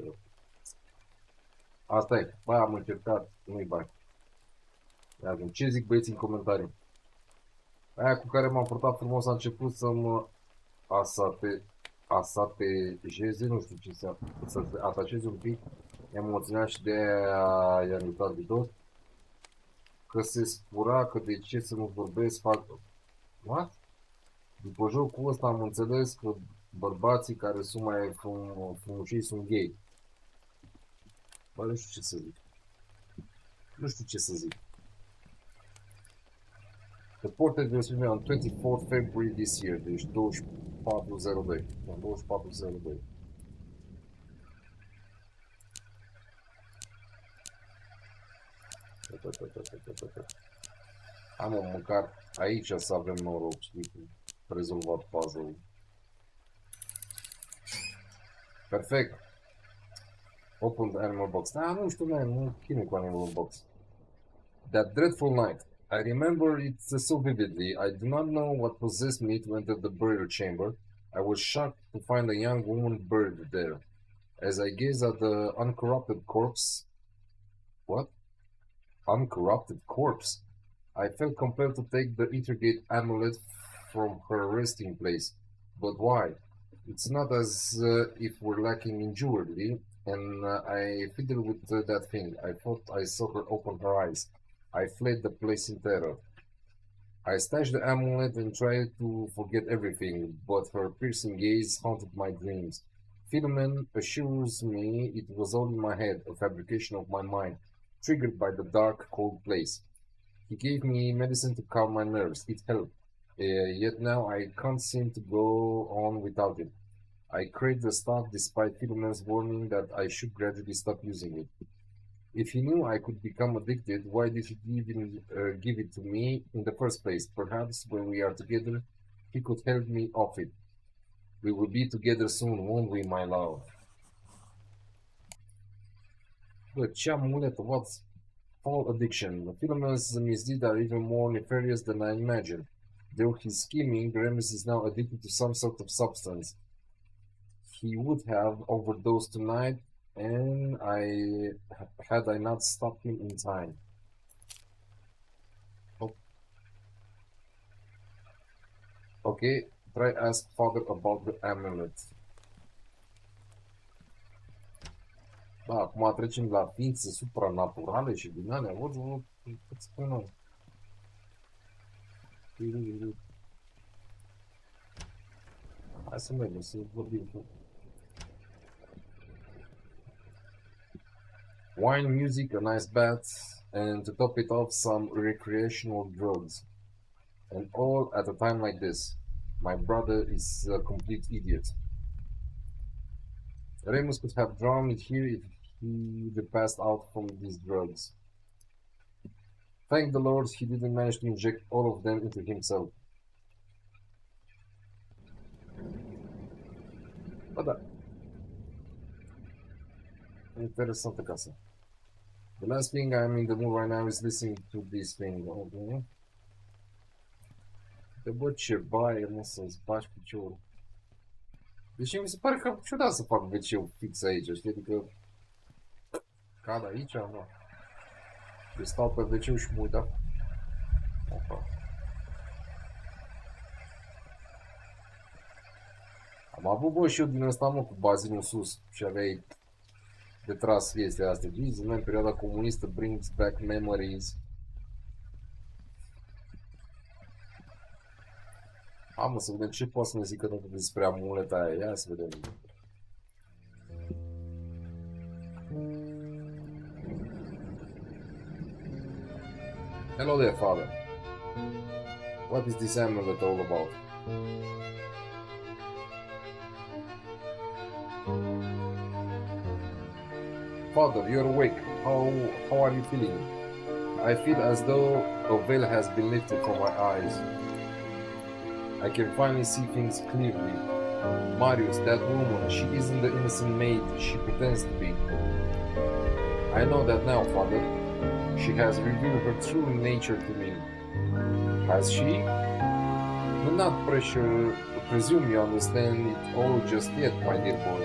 asta e, băi, am încercat, nu-i bani. Ce zic băieții în comentarii? Aia cu care m-am purtat frumos a început să mă asatejeze, nu știu ce să ataceze un pic, emoționat și de aia i-am uitat de tot. Că se spura că de ce să nu vorbesc, fac... What? După jocul ăsta am înțeles că bărbații care sunt mai frumușei sunt gay. Bă, nu știu ce să zic. Nu știu ce să zic. The portrait was filmed on 24 February this year, deci 2402. 2402. Hai mă, măcar aici să avem noroc, știi, cu rezolvat puzzle-ul. Perfect. Open the animal box. Da, nu știu, nu chinui cu animal box. That dreadful night. I remember it so vividly. I do not know what possessed me to enter the burial chamber. I was shocked to find a young woman buried there. As I gazed at the uncorrupted corpse... What? Uncorrupted corpse? I felt compelled to take the intricate amulet from her resting place. But why? It's not as if we're lacking in jewelry, and I fiddled with that thing. I thought I saw her open her eyes. I fled the place in terror. I stashed the amulet and tried to forget everything, but her piercing gaze haunted my dreams. Philomen assures me it was all in my head, a fabrication of my mind, triggered by the dark, cold place. He gave me medicine to calm my nerves. It helped. Yet now I can't seem to go on without it. I crave the stuff despite Philomen's warning that I should gradually stop using it. If he knew I could become addicted, why did he even give it to me in the first place? Perhaps when we are together, he could help me off it. We will be together soon, won't we, my love? Bă, ce amulet, what's all addiction? Philomen's misdeeds are even more nefarious than I imagined. Though he's scheming, Remus is now addicted to some sort of substance. He would have overdosed tonight, and had I not stopped him in time. Oh. Okay, try ask father about the amulet. Da, acum trecem la ființe supranaturale și din alea, văd spun noi. Hai să mergem, să vorbim cu... Wine, music, a nice bath, and to top it off, some recreational drugs. And all at a time like this. My brother is a complete idiot. Remus could have drowned it here if he'd passed out from these drugs. Thank the Lord he didn't manage to inject all of them into himself. Bă, da. Interesantă casă. The last thing I'm in the mood right now is listening to this thing. Okay. De bă, ce baie, mă, să-ți bagi piciorul. Deci mi se pare că ciudat să fac WC-ul fix aici, știi? Adică cad aici, mă. Deci stau pe WC-ul și mă uit, da? Am avut, bă, și eu din ăsta, mă, cu bazinul sus și aveai de tras chestia asta. Jesus, man, perioada comunistă brings back memories. Mă, să vedem ce poate să ne zică totul despre amuleta aia. Ia să vedem. Hello there, father. What is this amulet all about? Father, you're awake. How are you feeling? I feel as though a veil has been lifted from my eyes. I can finally see things clearly. Marius, that woman, she isn't the innocent maid she pretends to be. I know that now, father. She has revealed her true nature to me. Has she? Do not presume you understand it all just yet, my dear boy.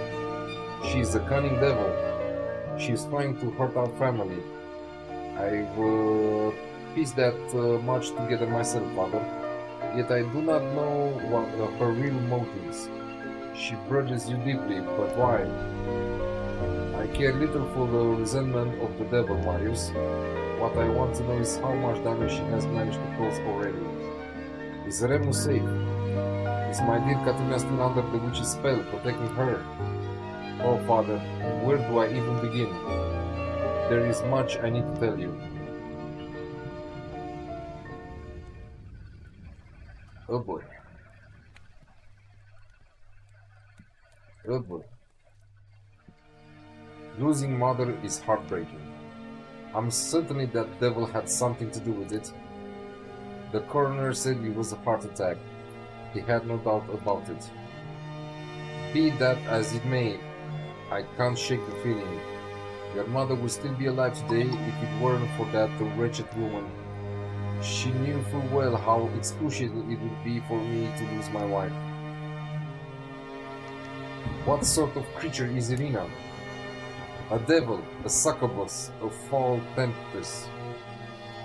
She is a cunning devil. She is trying to hurt our family. I've pieced that much together myself, father. Yet I do not know what her real motives. She grudges you deeply, but why? I care little for the resentment of the devil, Marius. What I want to know is how much damage she has managed to cause already. Is Remus safe? Is my dear Katina still under the witch's spell, protecting her? Oh, father, where do I even begin? There is much I need to tell you. Oh boy. Oh boy. Losing mother is heartbreaking. I'm certain that devil had something to do with it. The coroner said it was a heart attack. He had no doubt about it. Be that as it may, I can't shake the feeling. Your mother would still be alive today if it weren't for that wretched woman. She knew full well how excruciating it would be for me to lose my wife. What sort of creature is Irina? A devil, a succubus, a foul temptress.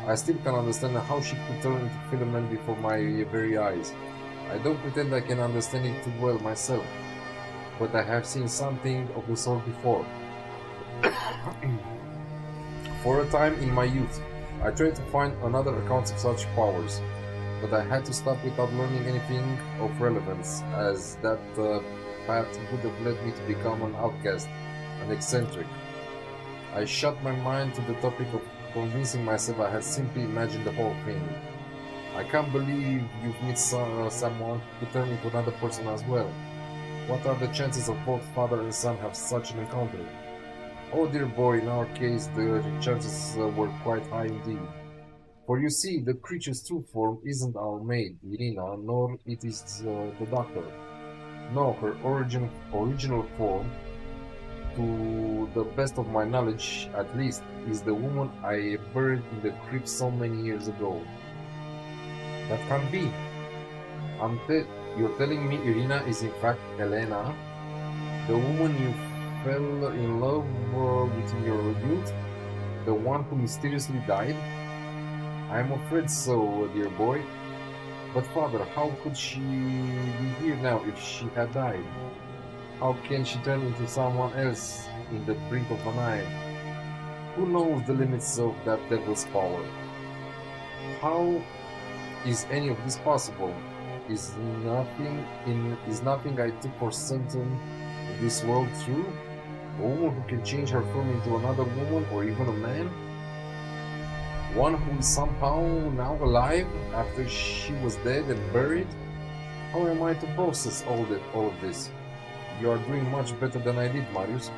I still can't understand how she could turn into filament before my very eyes. I don't pretend I can understand it too well myself, but I have seen something of the sort before. For a time in my youth, I tried to find another account of such powers, but I had to stop without learning anything of relevance, as that path would have led me to become an outcast, an eccentric. I shut my mind to the topic of convincing myself I had simply imagined the whole thing. I can't believe you've met someone who turned into another person as well. What are the chances of both father and son have such an encounter? Oh dear boy, in our case the chances were quite high indeed. For you see, the creature's true form isn't our maid, Irina, nor it is the doctor. No, her original form, to the best of my knowledge at least, is the woman I buried in the crypt so many years ago. That can't be. You're telling me Irina is in fact Elena, the woman you fell in love with in your youth, the one who mysteriously died? I'm afraid so, dear boy. But father, how could she be here now if she had died? How can she turn into someone else in the blink of an eye? Who knows the limits of that devil's power? How is any of this possible? Is nothing I took for certain in this world true? A woman who can change her form into another woman or even a man? One who is somehow now alive after she was dead and buried? How am I to process all of this? You are doing much better than I did, Marius.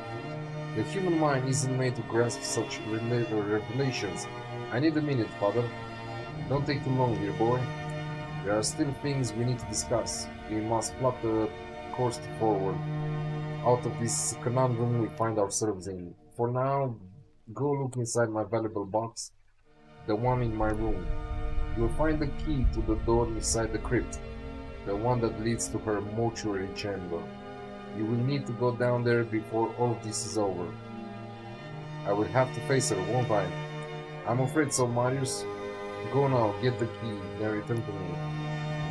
The human mind isn't made to grasp such revelations. I need a minute, father. Don't take too long, dear boy. There are still things we need to discuss. We must plot a course forward out of this conundrum we find ourselves in. For now, go look inside my valuable box, the one in my room. You'll find the key to the door inside the crypt, the one that leads to her mortuary chamber. You will need to go down there before all of this is over. I will have to face her, won't I? I'm afraid so, Marius. Go now, get the key, then return to me.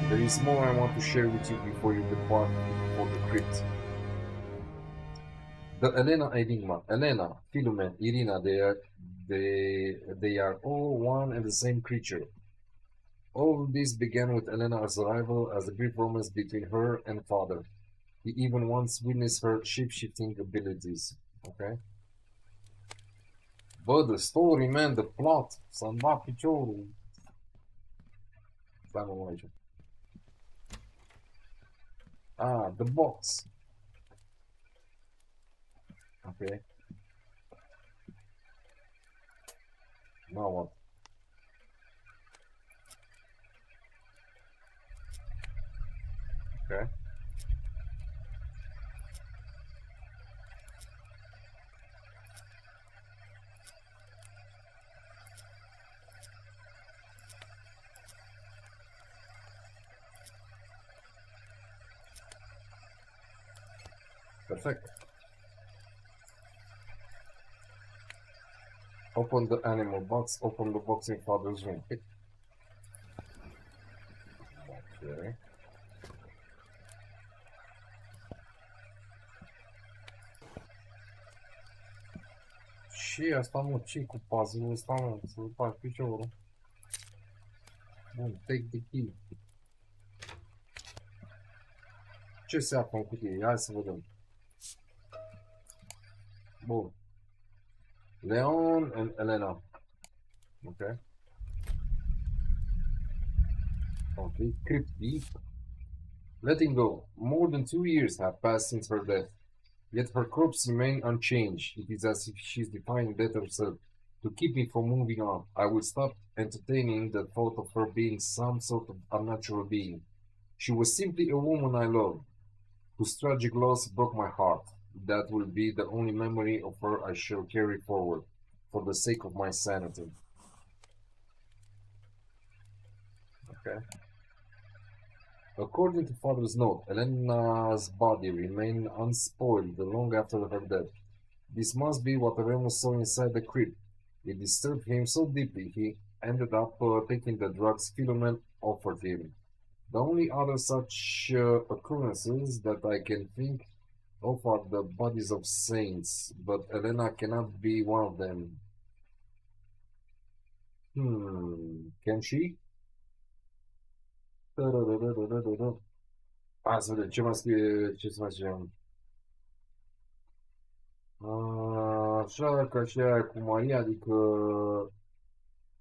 There is more I want to share with you before you depart for the crypt. The Elena enigma. Elena, Philomen, Irina, they are all one and the same creature. All this began with Elena's arrival as a brief romance between her and father. He even once witnessed her shape-shifting abilities. Okay? But the story, man, the plot, să-mi bat piciorul. Stai mă aici. Ah, the box. Okay. Now what? Okay. Perfect. Open the animal box, open the box in father's room. Okay. Și asta, mă, ce cu puzzle-ul ăsta, mă, să-l faci piciorul. Bun, take the key. Ce se află în cutie? Hai să vedem. Bun. Leon and Elena. Okay. Okay, crypt deep. Letting go. More than 2 years have passed since her death. Yet her corpse remains unchanged. It is as if she is defying death herself. To keep me from moving on, I will stop entertaining the thought of her being some sort of unnatural being. She was simply a woman I loved, whose tragic loss broke my heart. That will be the only memory of her I shall carry forward, for the sake of my sanity. Okay. According to father's note, Elena's body remained unspoiled long after her death. This must be what Remus saw inside the crypt. It disturbed him so deeply he ended up taking the drugs Philomen offered him. The only other such occurrences that I can think of are the bodies of saints, but Elena cannot be one of them. Can she? Hai să vedem ce mai scrie, ce să facem. Așa ca și aia cu Maria, adică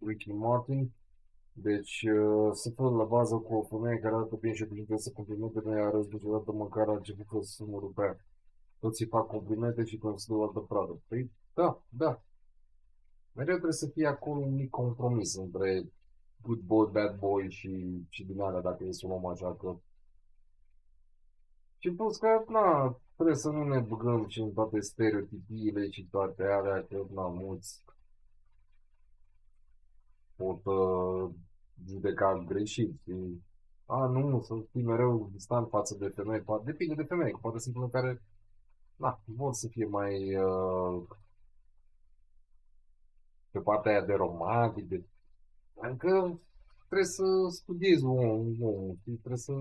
Ricky Martin. Deci se fără la bază cu o femeie care arată bine și trebuie să complimente, nu i-a răzbut niciodată măcar a început să numărul pe aia. Toți îi fac complimente și când se dă o altă pradă. Păi da. Mereu trebuie să fie acolo un mic compromis între good boy, bad boy și din alea, dacă e să luăm așa că... Și plus că, trebuie să nu ne băgăm și în toate stereotipiile și toate alea, că, mulți pot judeca greșit. Și, nu, să fii mereu distant față de femei, depinde de femei, că poate sunt unele care, vor să fie mai pe partea aia de romantic, adică trebuie să studiezi omul, trebuie să...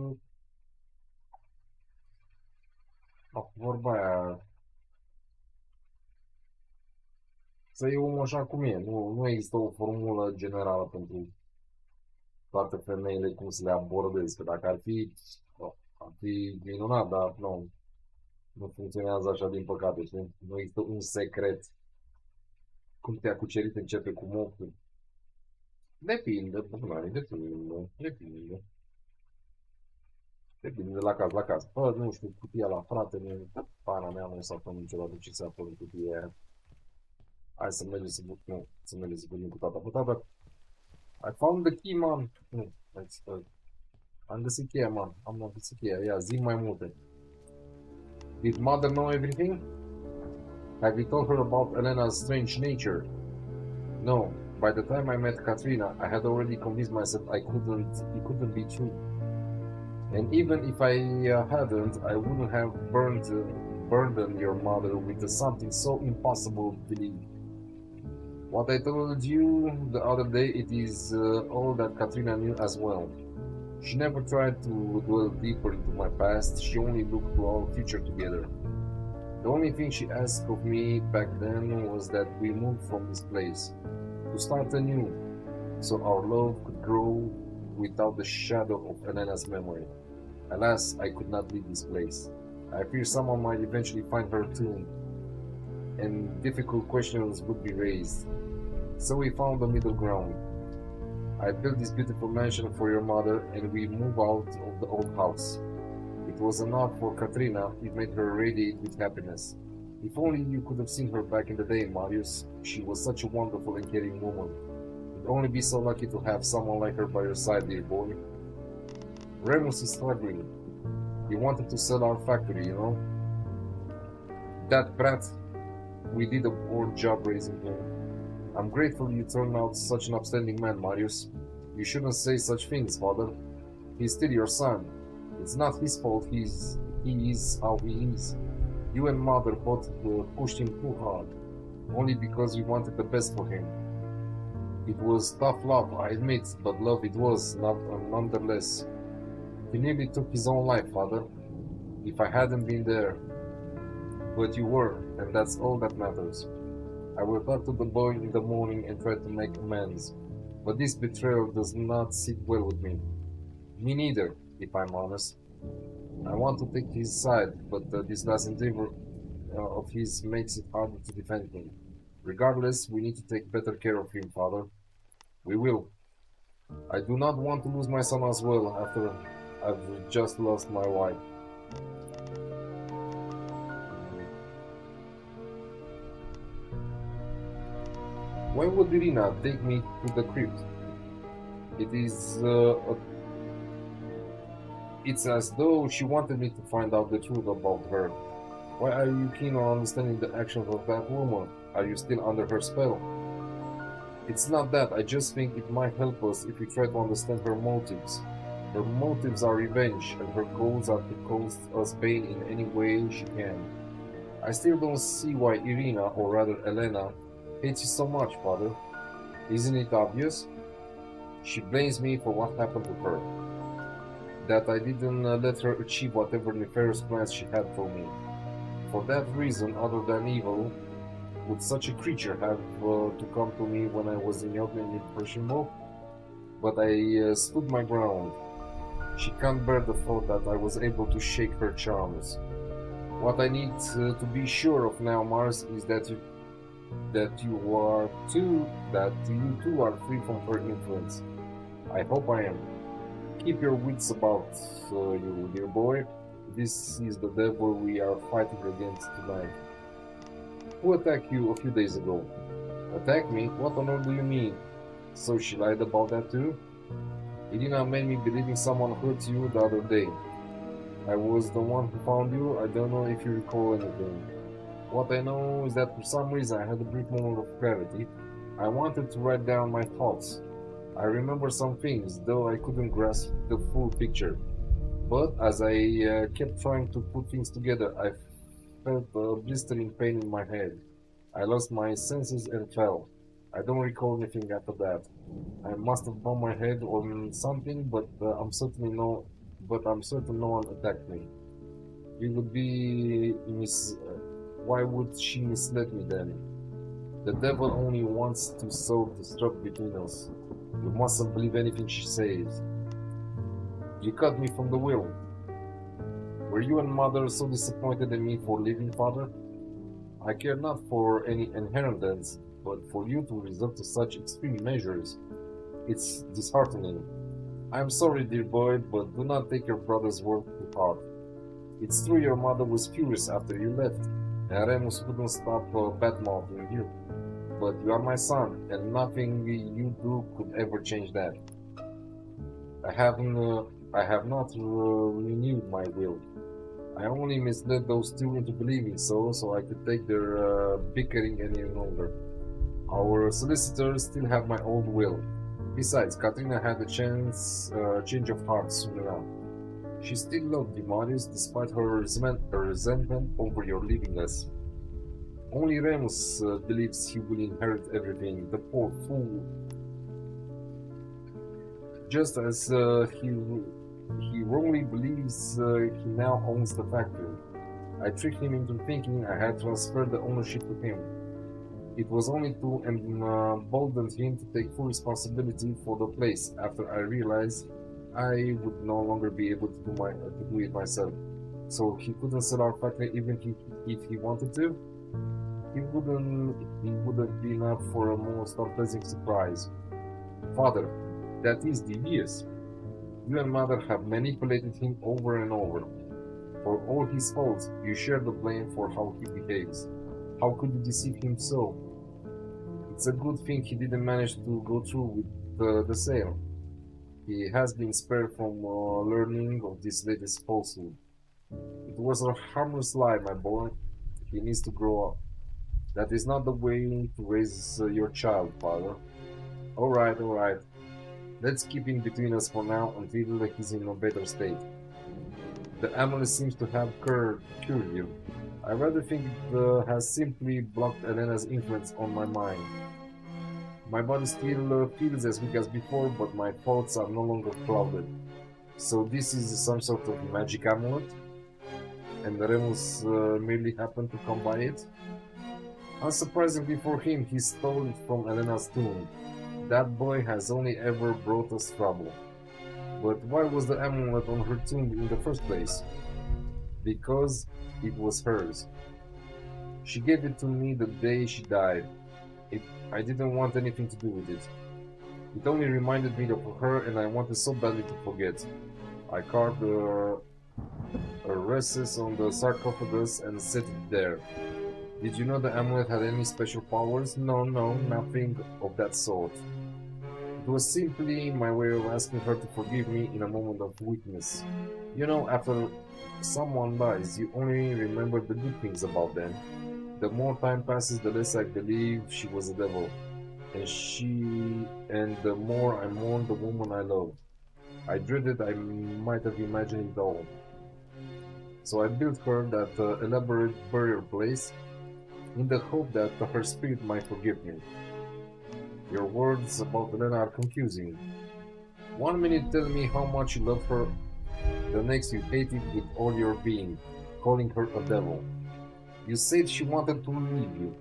vorba aia... Să iei omul așa cum e. Nu există o formulă generală pentru toate femeile cum să le abordezi. Că dacă ar fi minunat, dar nu funcționează așa din păcate. Știi? Nu există un secret. Cum te-a cucerit începe cu moptul. Depinde de la caz. Bă, nu știu, cutia la frate, pana mea nu s-a făcut niciodată ce s-a făcut cutia aia. Hai să mergem să vorbim cu tata. Bă, tata, I found the key, man. Am găsit cheia, man. Am găsit cheia. Ia, zi mai multe. Did mother know everything? Have you told her about Elena's strange nature? No. By the time I met Katrina, I had already convinced myself it couldn't be true. And even if I hadn't, I wouldn't have burdened your mother with something so impossible to believe. What I told you the other day, it is all that Katrina knew as well. She never tried to dwell deeper into my past, she only looked to our future together. The only thing she asked of me back then was that we move from this place, to start anew, so our love could grow without the shadow of Elena's memory. Alas, I could not leave this place. I fear someone might eventually find her tomb, and difficult questions would be raised. So we found a middle ground. I built this beautiful mansion for your mother, and we moved out of the old house. It was enough for Katrina, it made her radiate with happiness. If only you could have seen her back in the day, Marius. She was such a wonderful and caring woman. You'd only be so lucky to have someone like her by your side, dear boy. Remus is struggling. He wanted to sell our factory, you know? That brat, we did a poor job raising him. I'm grateful you turned out such an upstanding man, Marius. You shouldn't say such things, father. He's still your son. It's not his fault he is how he is. You and mother both pushed him too hard, only because we wanted the best for him. It was tough love, I admit, but love it was, nonetheless. He nearly took his own life, father, if I hadn't been there. But you were, and that's all that matters. I will talk to the boy in the morning and try to make amends, but this betrayal does not sit well with me. Me neither, if I'm honest. I want to take his side, but this last endeavor of his makes it harder to defend him. Regardless, we need to take better care of him, father. We will. I do not want to lose my son as well after I've just lost my wife. Why would Irina take me to the crypt? It's as though she wanted me to find out the truth about her. Why are you keen on understanding the actions of that woman? Are you still under her spell? It's not that, I just think it might help us if we try to understand her motives. Her motives are revenge, and her goals are to cause us pain in any way she can. I still don't see why Irina, or rather Elena, hates you so much, Father. Isn't it obvious? She blames me for what happened to her. That I didn't let her achieve whatever nefarious plans she had for me. For that reason, other than evil, would such a creature have to come to me when I was young and impressionable? But I stood my ground. She can't bear the thought that I was able to shake her charms. What I need to be sure of now, Mars, is that you too are free from her influence. I hope I am. Keep your wits about you, dear boy. This is the devil we are fighting against tonight. Who attacked you a few days ago? Attacked me? What on earth do you mean? So she lied about that too? Irina made me believing someone hurt you the other day. I was the one who found you. I don't know if you recall anything. What I know is that for some reason I had a brief moment of clarity. I wanted to write down my thoughts. I remember some things, though I couldn't grasp the full picture. But as I kept trying to put things together, I felt a blistering pain in my head. I lost my senses and fell. I don't recall anything after that. I must have bumped my head on something, but I'm certain no one attacked me. Why would she mislead me then? The devil only wants to sow disruption between us. You mustn't believe anything she says. You cut me from the will. Were you and Mother so disappointed in me for leaving, Father? I care not for any inheritance, but for you to resort to such extreme measures. It's disheartening. I am sorry, dear boy, but do not take your brother's word to heart. It's true your mother was furious after you left, and Remus couldn't stop bad-mouthing you. But you are my son, and nothing you do could ever change that. I have not renewed my will. I only misled those two into believing so I could take their bickering any longer. Our solicitors still have my old will. Besides, Katrina had a change of heart soon enough. She still loved you, Marius, despite her resentment over your leaving us. Only Remus believes he will inherit everything, the poor fool. Just as he wrongly believes he now owns the factory. I tricked him into thinking I had transferred the ownership to him. It was only to embolden him to take full responsibility for the place after I realized I would no longer be able to do it myself. So he couldn't sell our factory even if he wanted to. He wouldn't be enough for a most unpleasant surprise. Father, that is devious. You and Mother have manipulated him over and over. For all his faults, you share the blame for how he behaves. How could you deceive him so? It's a good thing he didn't manage to go through with the sale. He has been spared from learning of this latest falsehood. It was a harmless lie, my boy. He needs to grow up. That is not the way to raise your child, Father. Alright. Let's keep him between us for now until he's in a better state. The amulet seems to have cured you. I rather think it has simply blocked Elena's influence on my mind. My body still feels as weak as before, but my thoughts are no longer clouded. So this is some sort of magic amulet? And Remus merely happened to come by it? Unsurprisingly for him, he stole it from Elena's tomb. That boy has only ever brought us trouble. But why was the amulet on her tomb in the first place? Because it was hers. She gave it to me the day she died. I didn't want anything to do with it. It only reminded me of her, and I wanted so badly to forget. I carved a recess on the sarcophagus and set it there. Did you know the amulet had any special powers? No, nothing of that sort. It was simply my way of asking her to forgive me in a moment of weakness. You know, after someone dies, you only remember the good things about them. The more time passes, the less I believe she was a devil. And the more I mourn the woman I loved. I dreaded I might have imagined it all. So I built her that elaborate burial place in the hope that her spirit might forgive me. Your words about Elena are confusing. One minute tell me how much you love her, the next you hate it with all your being, calling her a devil. You said she wanted to leave you,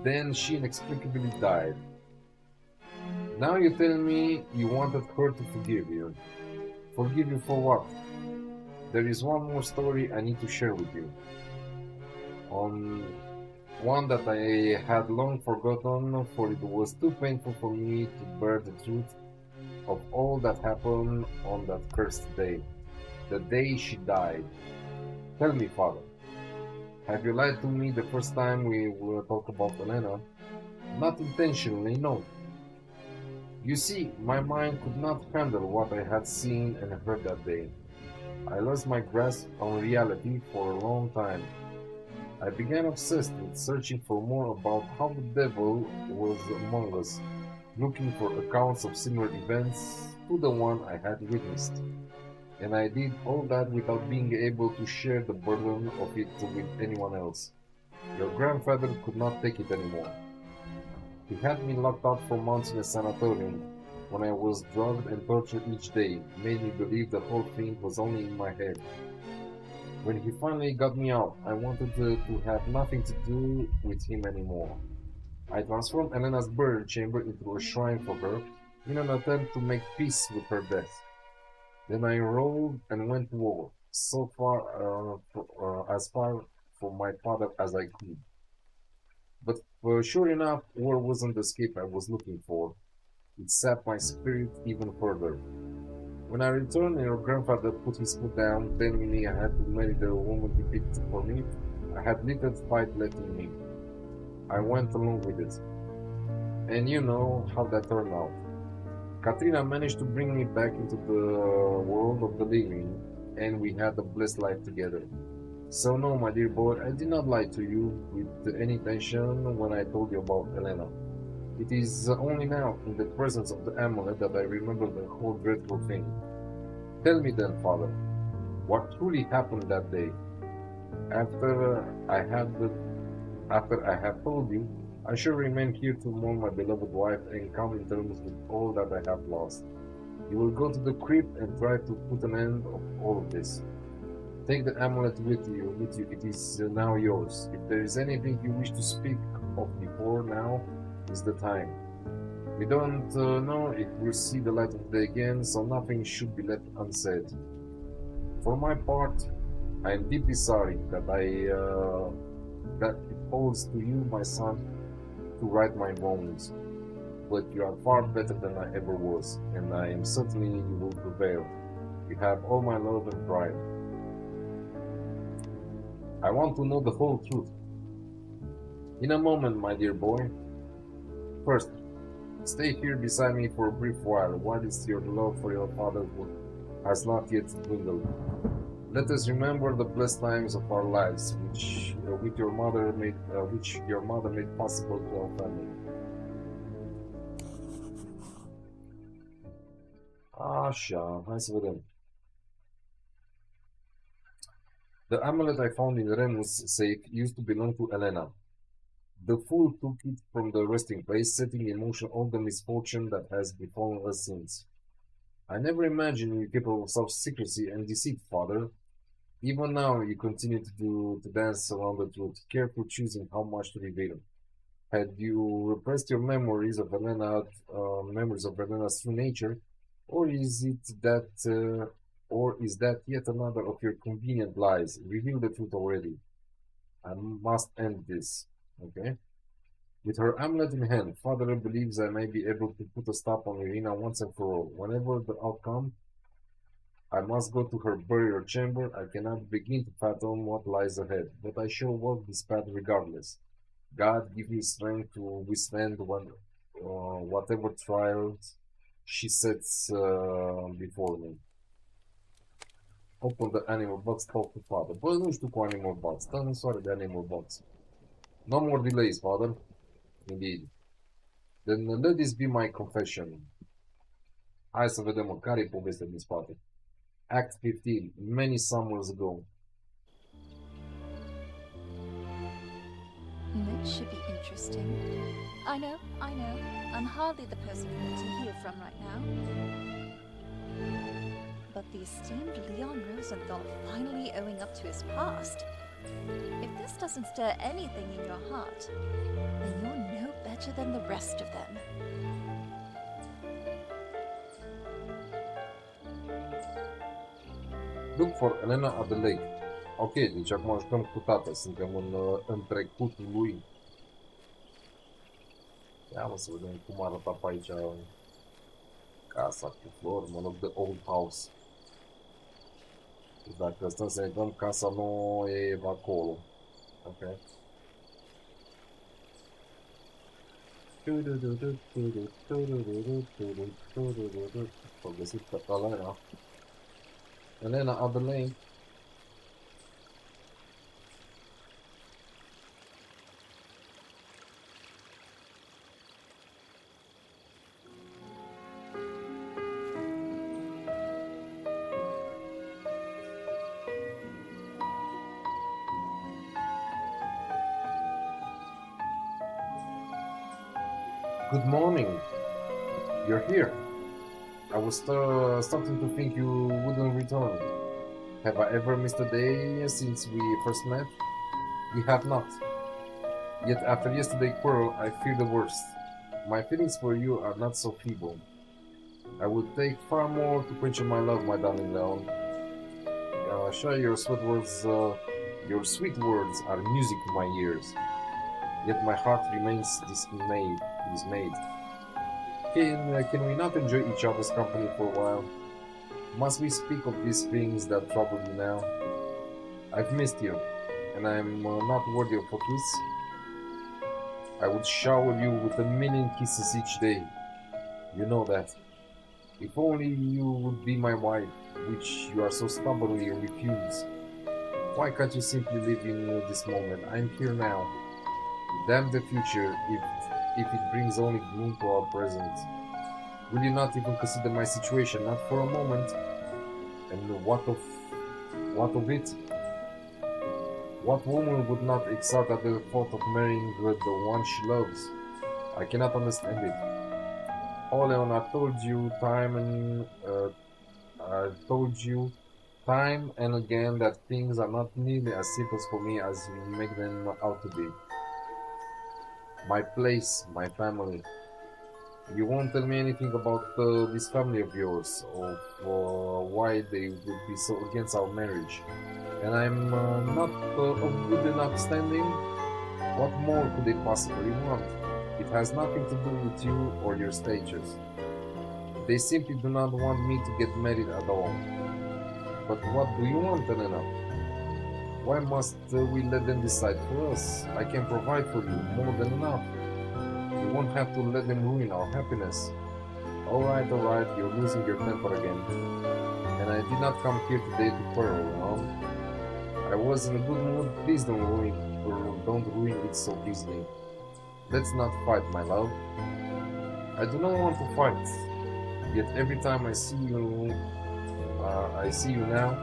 then she inexplicably died. Now you tell me you wanted her to forgive you. Forgive you for what? There is one more story I need to share with you. On one that I had long forgotten, for it was too painful for me to bear the truth of all that happened on that cursed day, the day she died. Tell me, Father, have you lied to me the first time we will talk about Elena? Not intentionally, no. You see, my mind could not handle what I had seen and heard that day. I lost my grasp on reality for a long time. I began obsessed with searching for more about how the devil was among us, looking for accounts of similar events to the one I had witnessed. And I did all that without being able to share the burden of it with anyone else. Your grandfather could not take it anymore. He had me locked up for months in a sanatorium, when I was drugged and tortured each day, made me believe the whole thing was only in my head. When he finally got me out, I wanted to have nothing to do with him anymore. I transformed Elena's burial chamber into a shrine for her, in an attempt to make peace with her death. Then I enrolled and went to war, as far from my father as I could. But sure enough, war wasn't the escape I was looking for. It sapped my spirit even further. When I returned and your grandfather put his foot down, telling me I had to marry the woman he picked for me, I had little fight left in me. I went along with it. And you know how that turned out. Katrina managed to bring me back into the world of the living, and we had a blessed life together. So no, my dear boy, I did not lie to you with any intention when I told you about Elena. It is only now, in the presence of the amulet, that I remember the whole dreadful thing. Tell me then, Father, what truly happened that day? After I have told you, I shall remain here to mourn my beloved wife and come in terms with all that I have lost. You will go to the crypt and try to put an end of all of this. Take the amulet with you. It is now yours. If there is anything you wish to speak of before now, is the time. We don't know if we'll see the light of day again, so nothing should be left unsaid. For my part, I am deeply sorry that that it falls to you, my son, to right my wrongs. But you are far better than I ever was, and I am certain you will prevail. You have all my love and pride. I want to know the whole truth. In a moment, my dear boy. First, stay here beside me for a brief while your love for your father has not yet dwindled. Let us remember the blessed times of our lives, which your mother made possible to our family. Așa, hai să vedem. The amulet I found in Remus' safe used to belong to Elena. The fool took it from the resting place, setting in motion all the misfortune that has befallen us since. I never imagined you capable of such secrecy and deceit, Father. Even now you continue to dance around the truth, carefully choosing how much to reveal. Had you repressed your memories of Elena's true nature, or is that yet another of your convenient lies? Reveal the truth already. I must end this. Okay? With her amulet in hand, Father believes I may be able to put a stop on Irina once and for all. Whenever the outcome, I must go to her burial chamber. I cannot begin to fathom what lies ahead, but I shall walk this path regardless. God give me strength to withstand whatever trials she sets before me. Open the animal box, talk to father. Bă, nu știu cu animal box. Stă în soare de animal box. No more delays, father. Indeed. Then let this be my confession. Hai să vedem care e povestea din spate. Act 15. Many summers ago. This should be interesting. I know. I'm hardly the person you want to hear from right now. But the esteemed Leon Rosenthal finally owing up to his past. If this doesn't stir anything in your heart, then you're no better than the rest of them. Look for Elena at the lake. Ok, deci acum jucăm cu tată. Suntem în trecutul lui. Ia mă să vedem cum arăta pe aici casa cu flori, mă rog, the old house. Deci dacă stăm să ne uităm, casa nouă e acolo. Ok. Am găsit pe Elena. Elena at the lake. Good morning. You're here. I was starting to think you wouldn't return. Have I ever missed a day since we first met? We have not. Yet after yesterday's quarrel, I fear the worst. My feelings for you are not so feeble. I would take far more to quench my love, my darling Leon. Sure, your sweet words are music to my ears. Yet my heart remains dismayed. Can we not enjoy each other's company for a while? Must we speak of these things that trouble you now? I've missed you, and I'm not worthy of a kiss. I would shower you with 1,000,000 kisses each day. You know that. If only you would be my wife, which you are so stubbornly refuse. Why can't you simply live in this moment? I'm here now. Damn the future if it brings only gloom to our present. Will you not even consider my situation, not for a moment? And what of it? What woman would not exult at the thought of marrying the one she loves? I cannot understand it. Oh, Leon, I've told you time and again that things are not nearly as simple for me as you make them out to be. My place, my family. You won't tell me anything about this family of yours, of why they would be so against our marriage. And I'm not of good enough standing. What more could they possibly want? It has nothing to do with you or your status. They simply do not want me to get married at all. But what do you want, Elena? Why must we let them decide for us? I can provide for you more than enough. We won't have to let them ruin our happiness. Alright, you're losing your temper again. And I did not come here today to quarrel, no? I was in a good mood, please don't ruin it so easily. Let's not fight, my love. I do not want to fight, yet every time I see you now,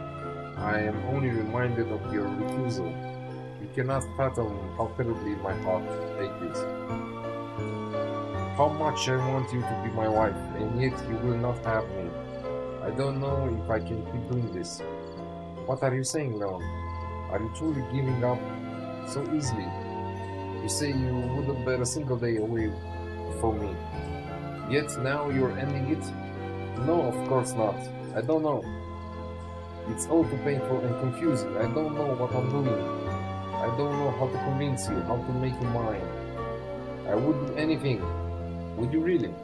I am only reminded of your refusal. You cannot fathom how terribly my heart aches. How much I want you to be my wife, and yet you will not have me. I don't know if I can keep doing this. What are you saying, Leon? Are you truly giving up so easily? You say you wouldn't bear a single day away from me. Yet now you're ending it? No, of course not. I don't know. It's all too painful and confusing. I don't know what I'm doing. I don't know how to convince you, how to make you mine. I would do anything. Would you really?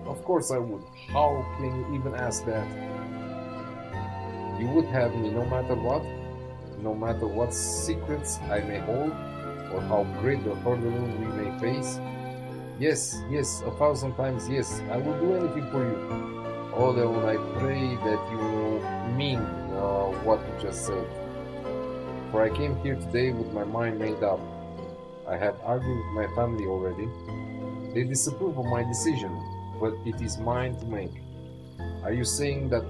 Of course I would. How can you even ask that? You would have me no matter what? No matter what secrets I may hold? or how great the hurdle we may face? Yes, yes, 1,000 times yes, I will do anything for you. Oh, Leon, I pray that you mean what you just said. For I came here today with my mind made up. I have argued with my family already. They disapprove of my decision, but it is mine to make. Are you saying that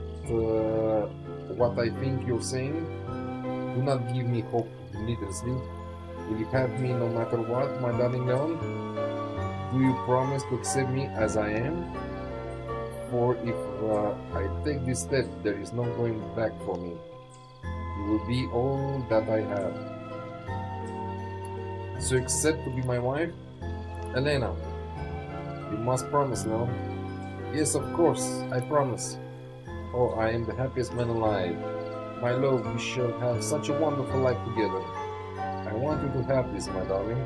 what I think you're saying? Do not give me hope needlessly. Will you have me no matter what, my darling Leon? Do you promise to accept me as I am? For if I take this step, there is no going back for me. You will be all that I have. So accept to be my wife? Elena, you must promise, Leon. Yes, of course, I promise. Oh, I am the happiest man alive. My love, we shall have such a wonderful life together. I want you to have this, my darling.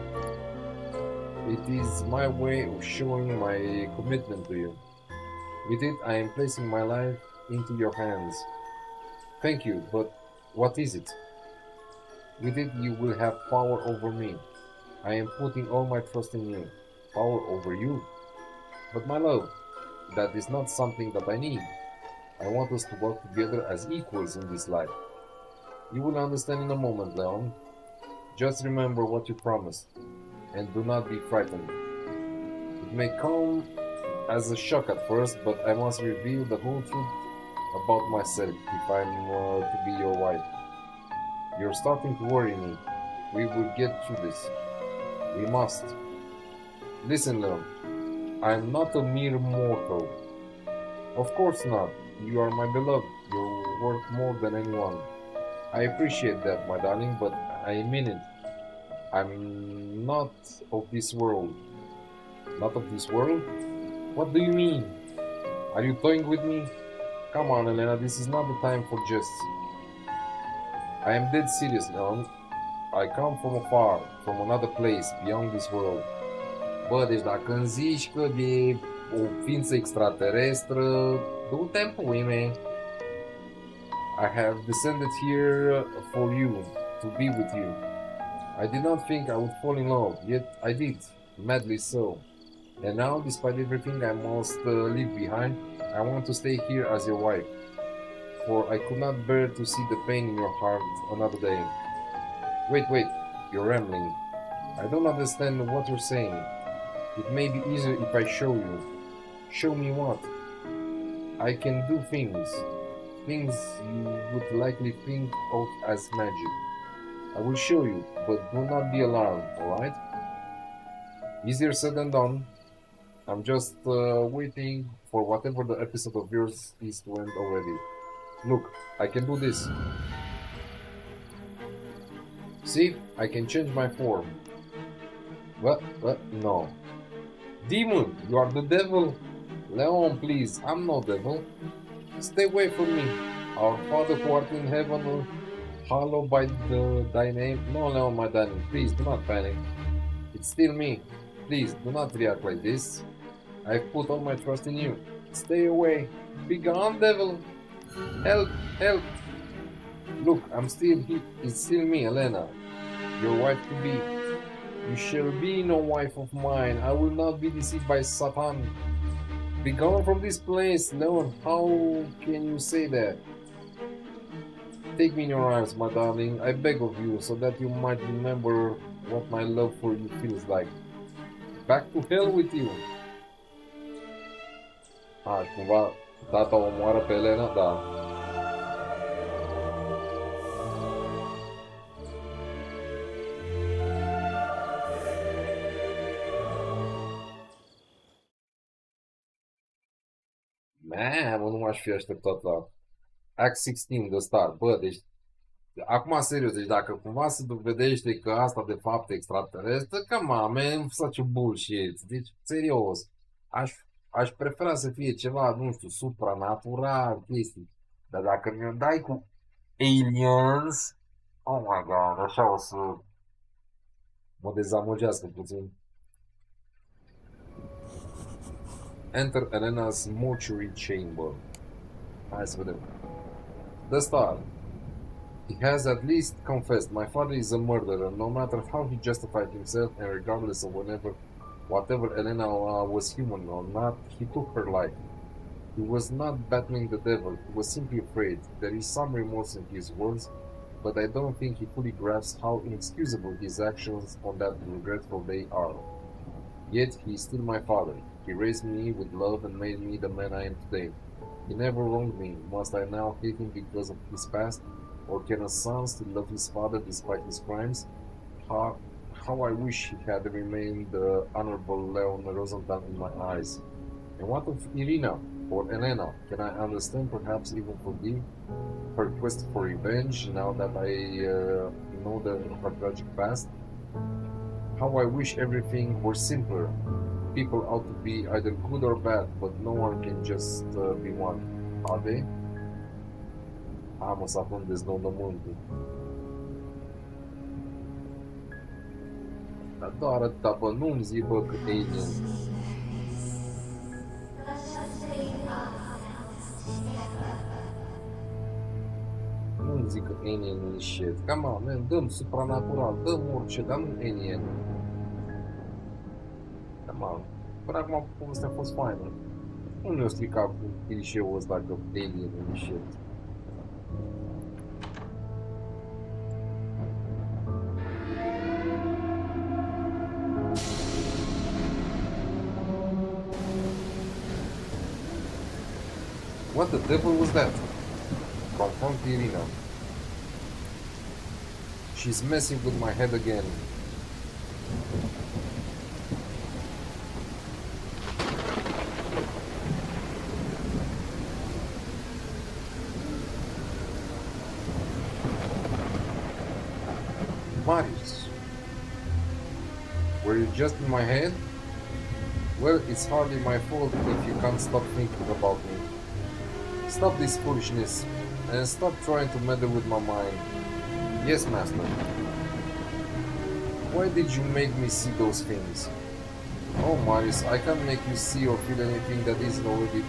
It is my way of showing my commitment to you. With it, I am placing my life into your hands. Thank you, but what is it? With it, you will have power over me. I am putting all my trust in you. Power over you. But my love, that is not something that I need. I want us to work together as equals in this life. You will understand in a moment, Leon. Just remember what you promised, and do not be frightened. It may come as a shock at first, but I must reveal the whole truth about myself if I'm to be your wife. You're starting to worry me. We will get through this. We must. Listen, Leon. I'm not a mere mortal. Of course not. You are my beloved. You're worth more than anyone. I appreciate that, my darling, but I mean it. I'm not of this world. Not of this world? What do you mean? Are you toying with me? Come on, Elena, this is not the time for jests. I am dead serious, Leon. I come from afar, from another place, beyond this world. Bă, deci dacă îmi zici că e o ființă extraterestră, du-te în pui mei. I have descended here for you, to be with you. I did not think I would fall in love, yet I did, madly so. And now, despite everything I must leave behind, I want to stay here as your wife. For I could not bear to see the pain in your heart another day. Wait, you're rambling. I don't understand what you're saying. It may be easier if I show you. Show me what? I can do things you would likely think of as magic. I will show you, but do not be alarmed, alright? Easier said than done. I'm just waiting for whatever the episode of yours is to end already. Look, I can do this. See, I can change my form. What? No. Demon, you are the devil? Leon, please, I'm no devil. Stay away from me. Our Father who art in heaven, hallowed by thy name. No, Leon, my darling, please do not panic. It's still me. Please, do not react like this. I've put all my trust in you. Stay away. Be gone, devil. Help, help. Look, I'm still here. It's still me, Elena, your wife to be. You shall be no wife of mine. I will not be deceived by Satan. Be gone from this place, Leon. How can you say that? Take me in your arms, my darling. I beg of you, so that you might remember what my love for you feels like. Back to hell with you. Cumva tata o omoară pe Elena? Da. Mamă, nu m-aș fi așteptat la Act 16 de Star. Bă, deci acum serios, deci dacă cumva se dovedește că asta de fapt e extraterestră, come on, man, such a bullshit. Deci, serios, aș prefera să fie ceva, nu știu, supranatural, chestii. Dar dacă mi-o dai cu aliens, oh my god, așa o să mă dezamăgească puțin. Enter Elena's mortuary chamber. Hai să vedem. The Star. He has at least confessed. My father is a murderer, no matter how he justified himself, and regardless of whatever Elena was human or not, he took her life. He was not battling the devil, he was simply afraid. There is some remorse in his words, but I don't think he fully grasps how inexcusable his actions on that regretful day are. Yet he is still my father. He raised me with love and made me the man I am today. He never wronged me. Must I now hate him because of his past? Or can a son still love his father despite his crimes? How I wish he had remained the honorable Leon Rosenthal in my eyes. And what of Irina or Elena? Can I understand, perhaps even forgive her quest for revenge now that I know her tragic past? How I wish everything were simpler. People ought to be either good or bad, but no one can just be one. Are they? Am să aflăm deznodământul. Dar doar atâta, bă, nu-mi zi, bă, cât alien. Nu-mi zi că alien e shit. Come on, man, dăm supranatural, dăm orice, dar nu alien. Come on. Până acum povestea a fost faină. Nu ne-o stricat cu clișeul ăsta că alien e shit. What the devil was that? Confront Irina. She's messing with my head again. Marius, were you just in my head? Well, it's hardly my fault if you can't stop thinking about me. Stop this foolishness and stop trying to meddle with my mind. Yes, master. Why did you make me see those things? Oh, Marius, I can't make you see or feel anything that isn't already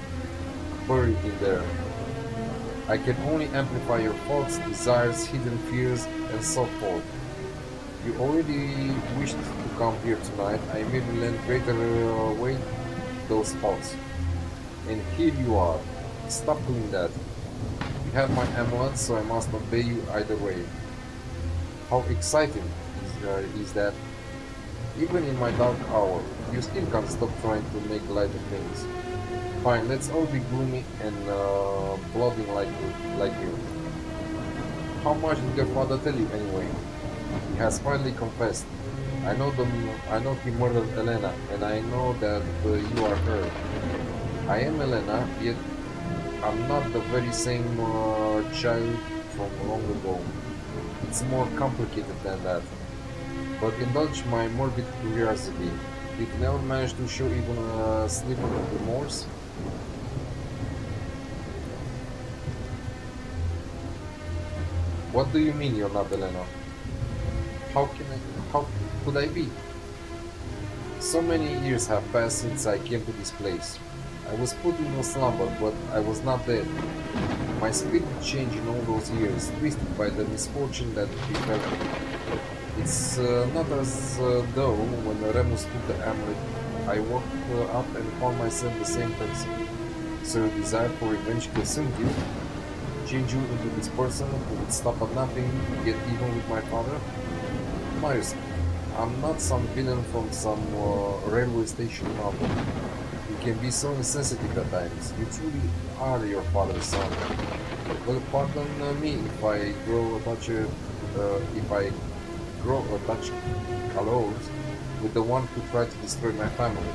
buried in there. I can only amplify your thoughts, desires, hidden fears, and so forth. You already wished to come here tonight. I merely lent greater weight to those thoughts. And here you are. Stop doing that. You have my amulet, so I must obey you either way. How exciting is that? Even in my dark hour, you still can't stop trying to make light of things. Fine, let's all be gloomy and plodding like you. How much did your father tell you anyway? He has finally confessed. I know he murdered Elena, and I know that you are her. I am Elena, yet I'm not the very same child from long ago. It's more complicated than that. But indulge my morbid curiosity. Did Leon manage to show even a sliver of remorse? What do you mean you're not Elena? How could I be? So many years have passed since I came to this place. I was put in a slumber, but I was not dead. My spirit changed in all those years, twisted by the misfortune that befell me. It's not as though when Remus took the amulet, I woke up and found myself the same person. So your desire for revenge consumed you, changed you into this person who would stop at nothing to get even with my father? Marius, I'm not some villain from some railway station novel. You can be so insensitive at times. You truly are your father's son. Well, pardon me if I grow a touch close with the one who tried to destroy my family.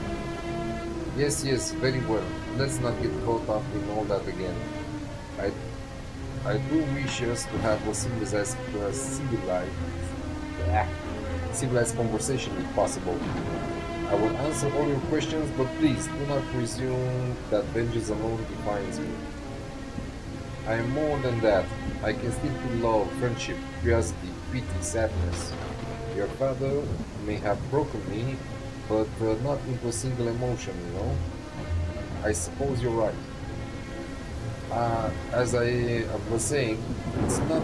Yes, very well. Let's not get caught up in all that again. I do wish us to have a civilized conversation if possible. I will answer all your questions, but please do not presume that vengeance alone defines me. I am more than that. I can still feel love, friendship, curiosity, pity, sadness. Your father may have broken me, but not into a single emotion, you know? I suppose you're right. As I was saying, it's not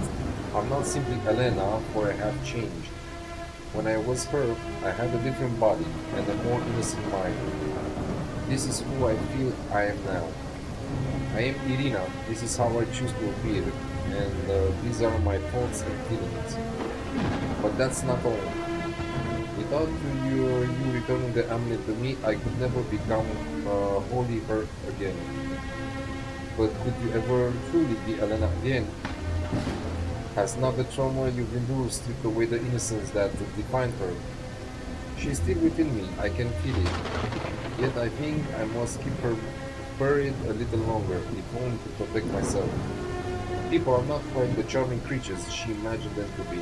I'm not simply Elena, for I have changed. When I was her, I had a different body and a more innocent mind. This is who I feel I am now. I am Irina, this is how I choose to appear, and these are my thoughts and feelings. But that's not all. Without you returning the amulet to me, I could never become wholly her again. But could you ever truly be Elena again? Has not the trauma you've endured stripped away the innocence that defined her? She is still within me, I can feel it. Yet I think I must keep her buried a little longer, if only to protect myself. People are not quite the charming creatures she imagined them to be.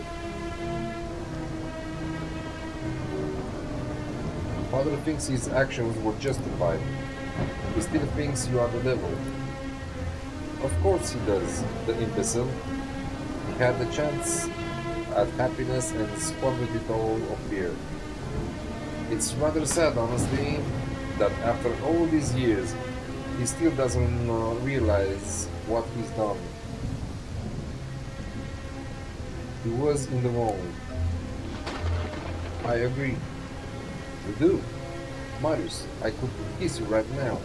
Father thinks his actions were justified. He still thinks you are the devil. Of course he does, the imbecile. He had the chance at happiness and squandered it all of fear. It's rather sad, honestly, that after all these years, he still doesn't realize what he's done. He was in the wrong. I agree. You do? Marius, I could kiss you right now.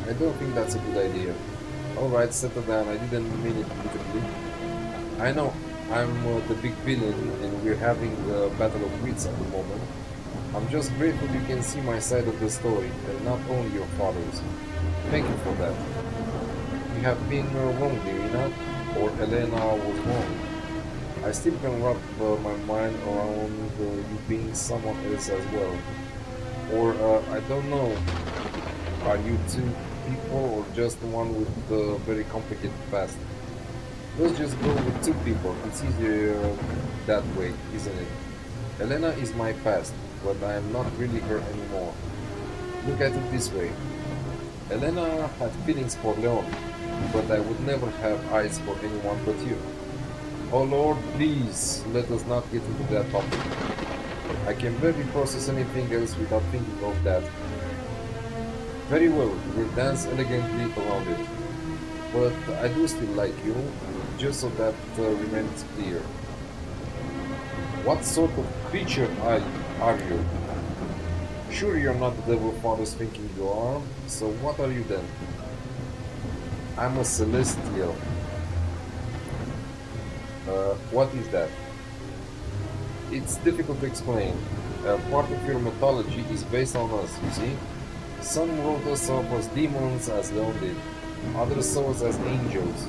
I don't think that's a good idea. Alright, settle down, I didn't mean it literally. I know, I'm the big villain and we're having a battle of wits at the moment. I'm just grateful you can see my side of the story, and not only your father's. Thank you for that. You have been wrong, Irina, or Elena was wrong. I still can wrap my mind around you being someone else as well. Or, I don't know, are you two people or just one with a very complicated past? Let's just go with two people, it's easier that way, isn't it? Elena is my past, but I am not really her anymore. Look at it this way. Elena had feelings for Leon, but I would never have eyes for anyone but you. Oh Lord, please, let us not get into that topic. I can barely process anything else without thinking of that. Very well, we'll dance elegantly around it. But I do still like you, just so that remains clear. What sort of creature are you? Sure you're not the devil father's thinking you are, so what are you then? I'm a celestial. What is that? It's difficult to explain. Part of your mythology is based on us, you see? Some wrote us off as demons, as Leon did. Others saw us as angels.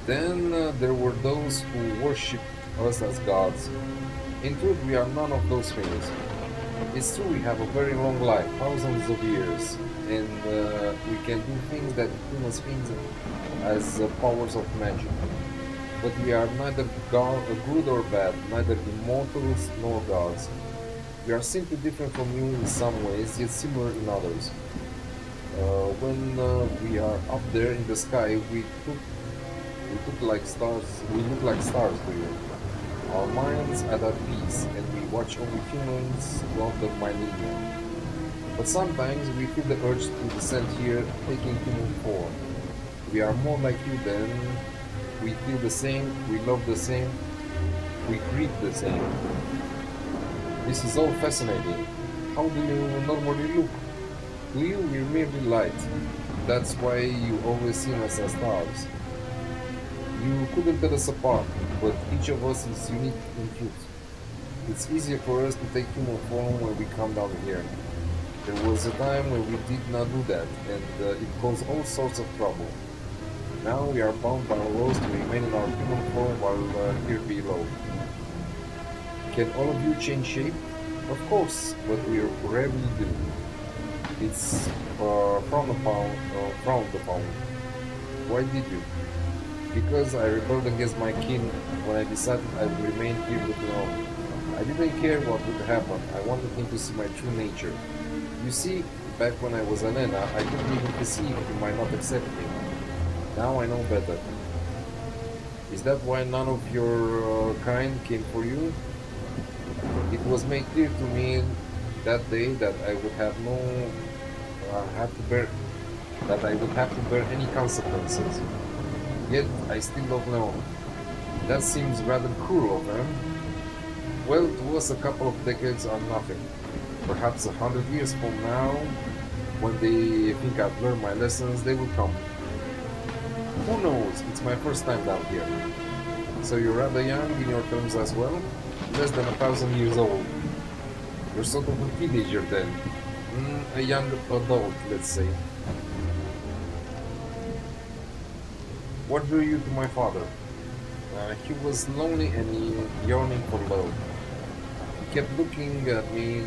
Then there were those who worshipped us as gods. In truth, we are none of those things. It's true we have a very long life, thousands of years, and we can do things that humans think as powers of magic. But we are neither good or bad, neither immortals nor gods. We are simply different from you in some ways, yet similar in others. When we are up there in the sky, we look like stars to you. Our minds are at peace, and we watch over humans throughout the millennia. But sometimes we feel the urge to descend here, taking human form. We are more like you then. We feel the same, we love the same, we grieve the same. This is all fascinating. How do you normally look? To you, we're merely light. That's why you always see us as stars. You couldn't tell us apart, but each of us is unique in truth. It's easier for us to take human form when we come down here. There was a time when we did not do that, and it caused all sorts of trouble. Now we are bound by laws to remain in our human form while here below. Can all of you change shape? Of course, but we rarely do. It's frowned upon. Why did you? Because I rebelled against my kin when I decided I would remain here with Leon. I didn't care what would happen. I wanted him to see my true nature. You see, back when I was Elena, I couldn't even perceive he might not accept me. Now I know better. Is that why none of your kind came for you? It was made clear to me that day that I would have to bear any consequences. Yet I still love Leon. That seems rather cruel of them. Well, to us a couple of decades are nothing. Perhaps 100 years from now, when they think I've learned my lessons, they will come. Who knows? It's my first time down here. So you're rather young in your terms as well? Less than 1,000 years old. You're sort of a teenager then. A young adult, let's say. What drew you to my father? He was lonely and yearning for love. He kept looking at me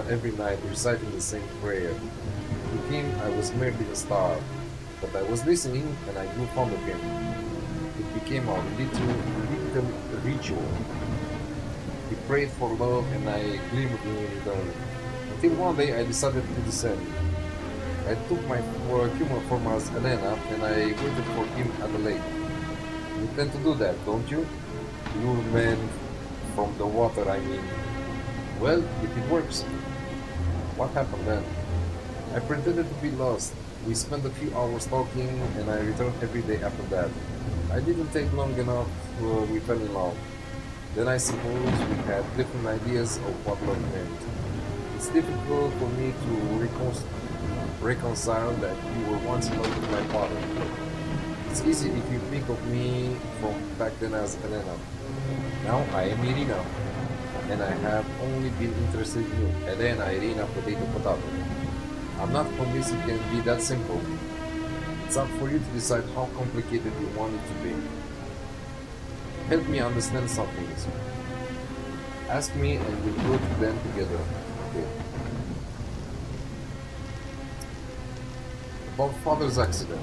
every night, reciting the same prayer. To him, I was merely a star, but I was listening and I grew fond of him. It became our little ritual. He prayed for love and I gleamed in return. Until one day I decided to descend. I took my human form as Elena and I waited for him at the lake. You tend to do that, don't you? Lure men from the water, I mean. Well, if it works. What happened then? I pretended to be lost. We spent a few hours talking and I returned every day after that. I didn't take long enough, we fell in love. Then I suppose we had different ideas of what love meant. It's difficult for me to reconcile that you were once in love with my father. It's easy if you think of me from back then as Elena. Now I am Irina, and I have only been interested in you. Elena, Irina, potato. I'm not convinced it can be that simple. It's up for you to decide how complicated you want it to be. Help me understand some things. Ask me and we'll go to them together. Okay. About father's accident.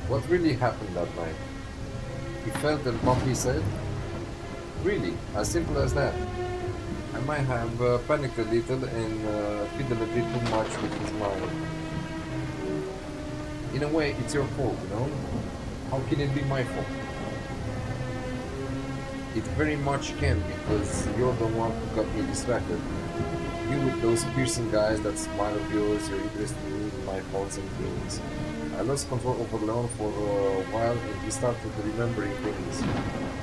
What really happened that night? He felt and bumped his head? Really? As simple as that? I might have panicked a little and fiddled a bit too much with his mind. In a way, it's your fault, you know? How can it be my fault? It very much can, because you're the one who got me distracted. You with those piercing eyes, that smile of yours, you're interested in my faults and feelings. I lost control over Leon for a while and he started remembering things.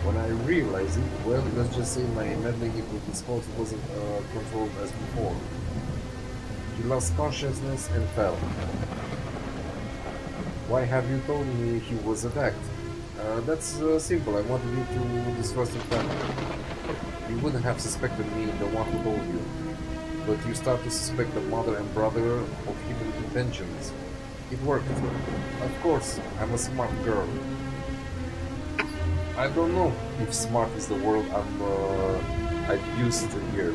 When I realized it, well, let's just say my meddling with his faults wasn't controlled as before. He lost consciousness and fell. Why have you told me he was attacked? That's simple. I wanted you to distrust your family. You wouldn't have suspected me, the one who told you. But you start to suspect the mother and brother of hidden intentions. It worked. Of course, I'm a smart girl. I don't know if smart is the word I've used here.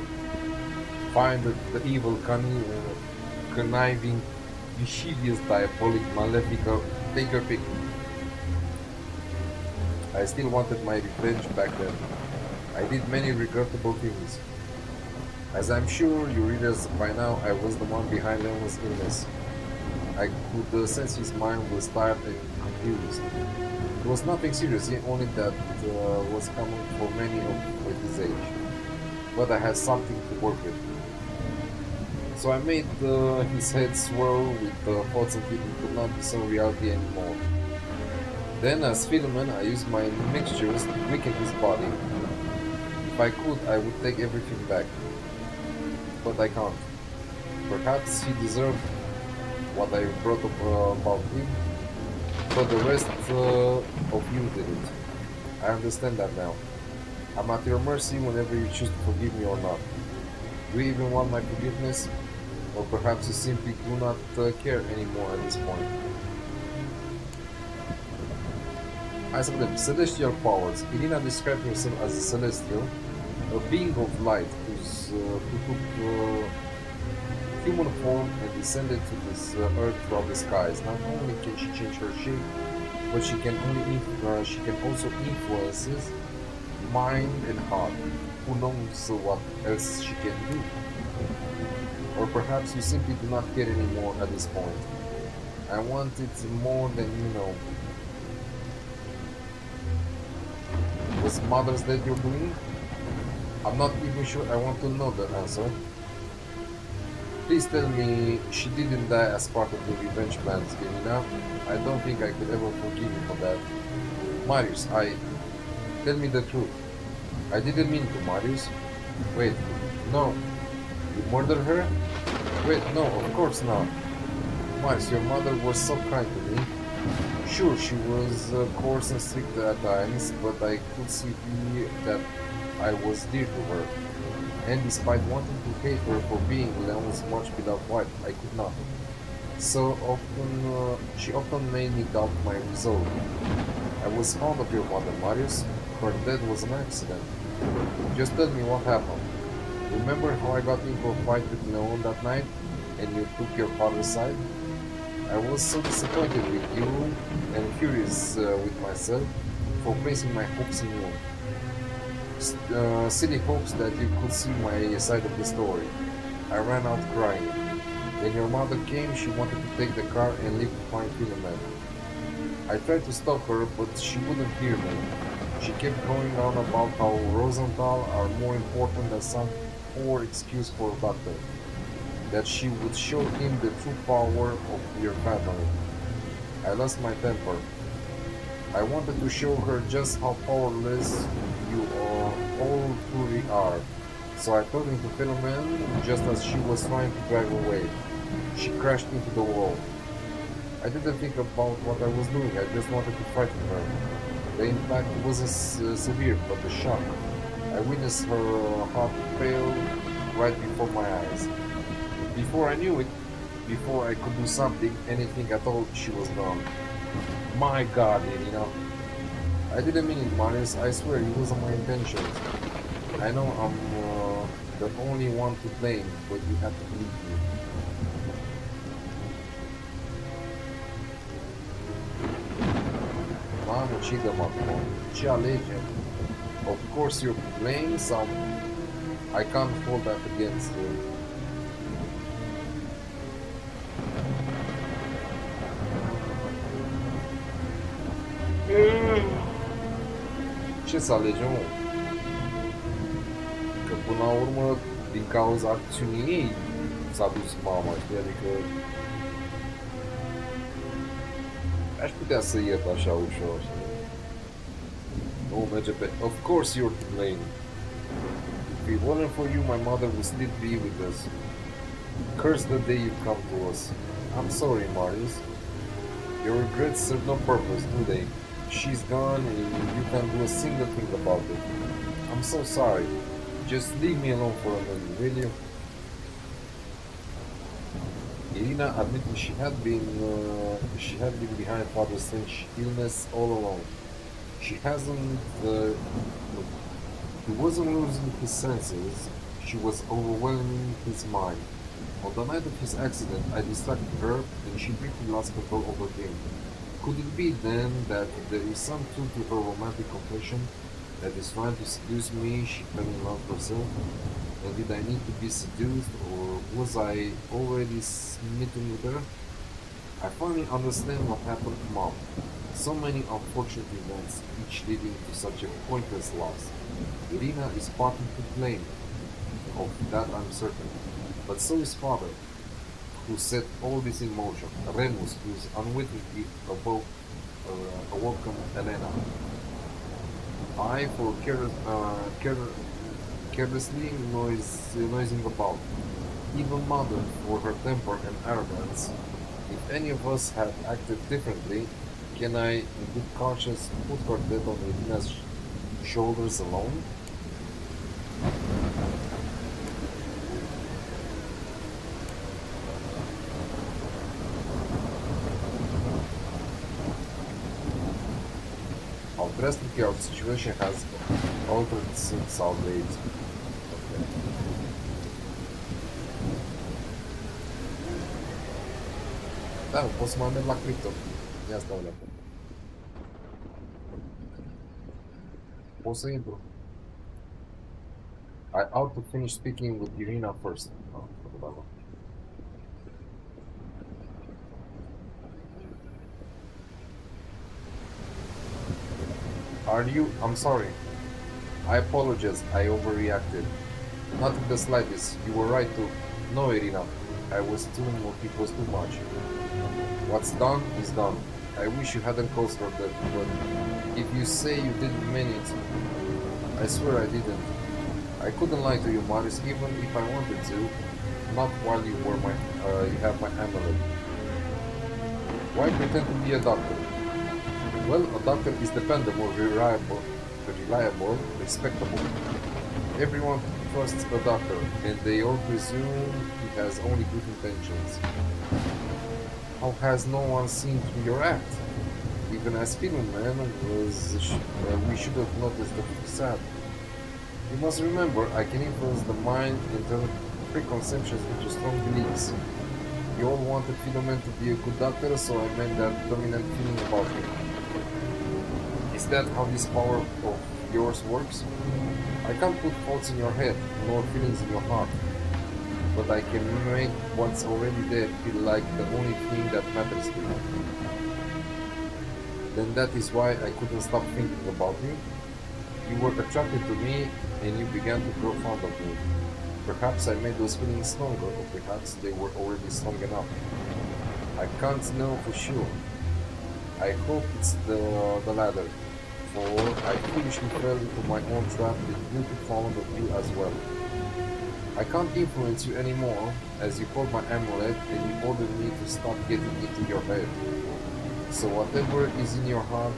Find the evil, cunning, conniving, mischievous, diabolic, malefical, take your pick. I still wanted my revenge back then. I did many regrettable things. As I'm sure you realize by now, I was the one behind Leon's illness. I could sense his mind was tired and confused. It was nothing serious, only that was common for many of his age. But I had something to work with. So I made his head swirl with thoughts that he could not discern reality anymore. Then, as Philemon, I used my mixtures to weaken his body. If I could, I would take everything back. But I can't. Perhaps he deserved what I brought up about him, but the rest of you didn't. I understand that now. I'm at your mercy whenever you choose to forgive me or not. Do you even want my forgiveness? Or perhaps you simply do not care anymore at this point. I said them, celestial powers. Irina described herself as a celestial, a being of light who took human form and descended to this earth from the skies. Not only can she change her shape, but she can also influence mind and heart. Who knows what else she can do? Or perhaps you simply do not care anymore at this point. I want it more than you know. Was Mother's Day you're doing? I'm not even sure I want to know the answer. Please tell me she didn't die as part of the revenge plans, Irina. I don't think I could ever forgive you for that. Marius, tell me the truth. I didn't mean to, Marius. Wait, no. You murdered her? Wait, no, of course not. Marius, your mother was so kind to me. Sure, she was coarse and strict at times, but I could see that I was dear to her. And despite wanting to hate her for being Leon's much beloved wife, I could not. So often, she often made me doubt my resolve. I was fond of your mother, Marius. Her death was an accident. Just tell me what happened. Remember how I got into a fight with Leon that night, and you took your father's side? I was so disappointed with you, and furious with myself for placing my hopes in you. Silly hopes that you could see my side of the story. I ran out crying. When your mother came, she wanted to take the car and leave to find Philomena. I tried to stop her, but she wouldn't hear me. She kept going on about how Rosenthal are more important than some poor excuse for a doctor. That she would show him the true power of your family. I lost my temper. I wanted to show her just how powerless you all truly are. So I told into Philomena just as she was trying to drive away. She crashed into the wall. I didn't think about what I was doing, I just wanted to frighten her. The impact wasn't severe, but the shock. I witnessed her heart fail right before my eyes. Before I knew it, before I could do something, anything at all, she was gone. My God, Irina. I didn't mean it, Marius. I swear it wasn't my intention. I know I'm the only one to blame, but you have to believe me. Mamă, ce dăm acum? Ce alegem? Of course you're to blame sau... I can't hold that against you. Ce să alegem, mă? Că până la urmă, din cauza acțiunii ei, s-a dus mama, știi? Adică... Aș putea să iert așa ușor, știi? Nu merge pe... Of course you're to blame. If it wasn't for you, my mother would still be with us. Curse the day you come to us. I'm sorry, Marius. Your regrets serve no purpose, do they? She's gone and you can't do a single thing about it. I'm so sorry. Just leave me alone for a minute, will you? Irina admitted she had been behind Father Strange's illness all along. She wasn't losing his senses, she was overwhelming his mind. On the night of his accident, I distracted her and she briefly lost control over him. Could it be then that there is some truth to her romantic confession that is trying to seduce me? She fell in love herself? And did I need to be seduced, or was I already smitten with her? I finally understand what happened to Mom. So many unfortunate events, each leading to such a pointless loss. Irina is partly to blame, of that I'm certain. But so is Father, who set all this in motion. Remus, who's unwittingly awoken Elena. I, for carelessly noising about. Even Mother, for her temper and arrogance. If any of us had acted differently, can I, in good conscience, put her death on Irina's shoulders alone? How drastically our situation has altered since our days. Okay. Da, pot să mai merg la cripto. Ia stau la fel. Pot să intru. I ought to finish speaking with Irina first. Are you? I'm sorry. I apologize. I overreacted. Not in the slightest. You were right to... No, Irina. It was too much. What's done is done. I wish you hadn't caused her that, but if you say you didn't mean it, I swear I didn't. I couldn't lie to you, Marius, even if I wanted to. Not while you were you have my amulet. Why pretend to be a doctor? Well, a doctor is dependable, reliable, respectable. Everyone trusts a doctor, and they all presume he has only good intentions. How has no one seen through your act? Even as filmmen, we should have noticed the facade. You must remember, I can influence the mind and turn preconceptions into strong beliefs. You all wanted Philomen to be a good doctor, so I made that dominant feeling about him. Is that how this power of yours works? I can't put thoughts in your head, nor feelings in your heart, but I can make what's already there feel like the only thing that matters to you. Then that is why I couldn't stop thinking about you. You were attracted to me, and you began to grow fond of me. Perhaps I made those feelings stronger, or perhaps they were already strong enough. I can't know for sure. I hope it's the latter, for I foolishly fell into my own trap with guilty fond of you as well. I can't influence you anymore, as you called my amulet and you ordered me to stop getting into your head. So whatever is in your heart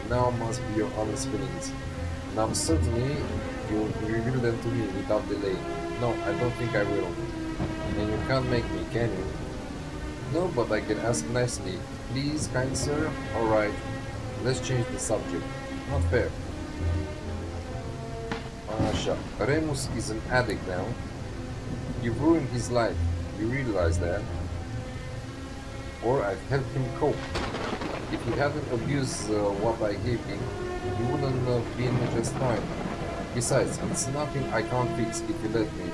now must be your honest feelings. And I'm certainly you'll reveal them to me without delay. No, I don't think I will. And you can't make me, can you? No, but I can ask nicely. Please, kind sir? Alright, let's change the subject. Not fair. Sure. Remus is an addict now. You've ruined his life. You realize that? Or I've helped him cope. If he hadn't abused what I gave him, he wouldn't have been just fine. Besides, it's nothing I can't fix if you let me.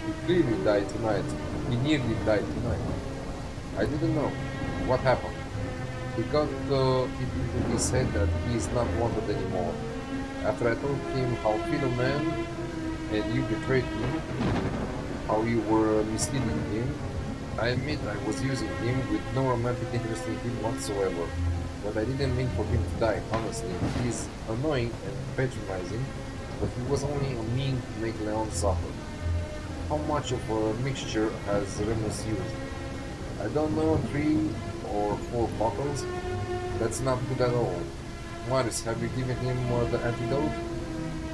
He clearly died tonight. He nearly died tonight. I didn't know. What happened? He got it into his head that he is not wanted anymore. After I told him how Philomen and you betrayed him, how you were misleading him, I admit I was using him with no romantic interest in him whatsoever. But I didn't mean for him to die, honestly. He's annoying and patronizing, but he was only a mean to make Leon suffer. How much of a mixture has Remus used? I don't know, 3 or 4 bottles? That's not good at all. Marius, have you given him the antidote?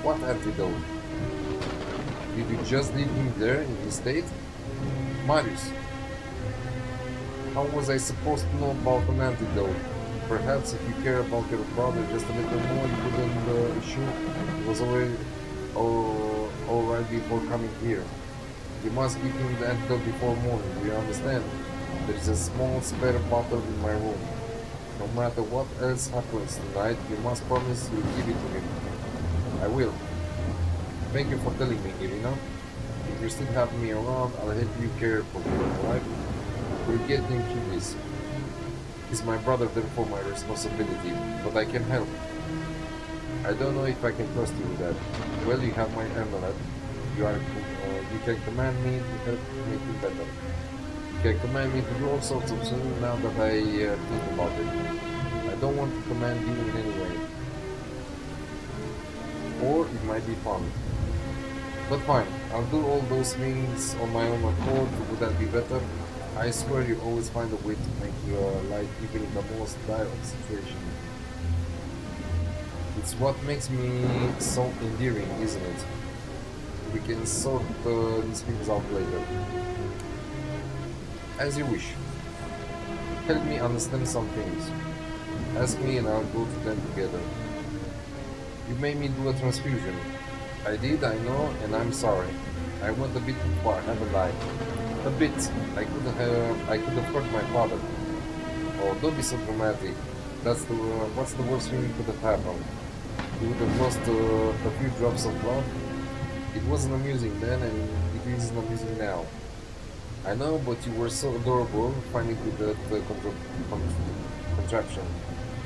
What antidote? Did you just leave him there in his state? Marius, how was I supposed to know about an antidote? Perhaps if you care about your brother just a little more, you wouldn't issue was already alright before coming here. You must give him the antidote before morning, do you understand? There is a small spare bottle in my room. No matter what else happens tonight, you must promise you'll give it to him. I will. Thank you for telling me, Irina. If you still have me around, I'll help you care for him, alright? We'll get him through this. He's my brother, therefore my responsibility, but I can help. I don't know if I can trust you with that. Well, you have my amulet. You can command me to help make it better. You can command me to do all sorts of things now that I think about it. I don't want to command you in any way. Or it might be fun. But fine, I'll do all those things on my own accord. Would that be better? I swear you always find a way to make your life even in the most dire situation. It's what makes me so endearing, isn't it? We can sort these things out later. As you wish. Help me understand some things. Ask me and I'll go to them together. You made me do a transfusion. I did, I know, and I'm sorry. I went a bit too far, haven't I? A bit. I could have hurt my father. Oh, don't be so dramatic. What's the worst thing that could have happened? You would have lost a few drops of blood. It wasn't amusing then, and it isn't amusing now. I know, but you were so adorable, finding with that contraption,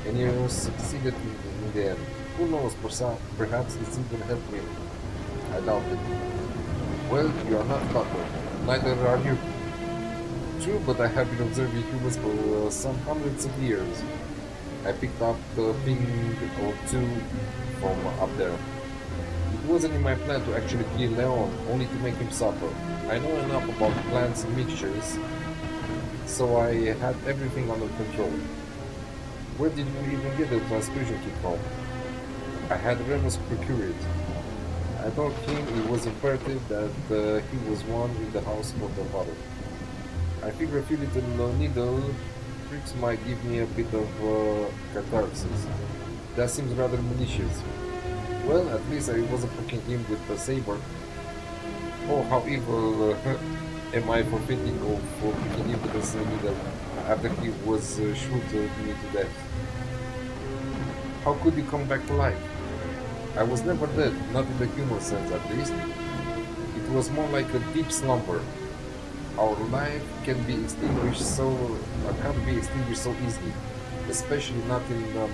and you succeeded in the end. Who knows, perhaps it's even helped me. I doubt it. Well, you are not doctor. Neither are you. True, but I have been observing humans for some hundreds of years. I picked up a thing or two from up there. It wasn't in my plan to actually kill Leon, only to make him suffer. I know enough about plants and mixtures, so I had everything under control. Where did you even get the transfusion kit from? I had Remus procure it. I told him it was imperative that he was one in the house for the father. I figure a few little needle tricks might give me a bit of catharsis. That seems rather malicious. Well, at least I wasn't poking him with the saber. Oh, how evil am I for thinking of picking him with a needle after he was shot me to death. How could you come back to life? I was never dead, not in the human sense at least. It was more like a deep slumber. Our life can't be extinguished so easily, especially not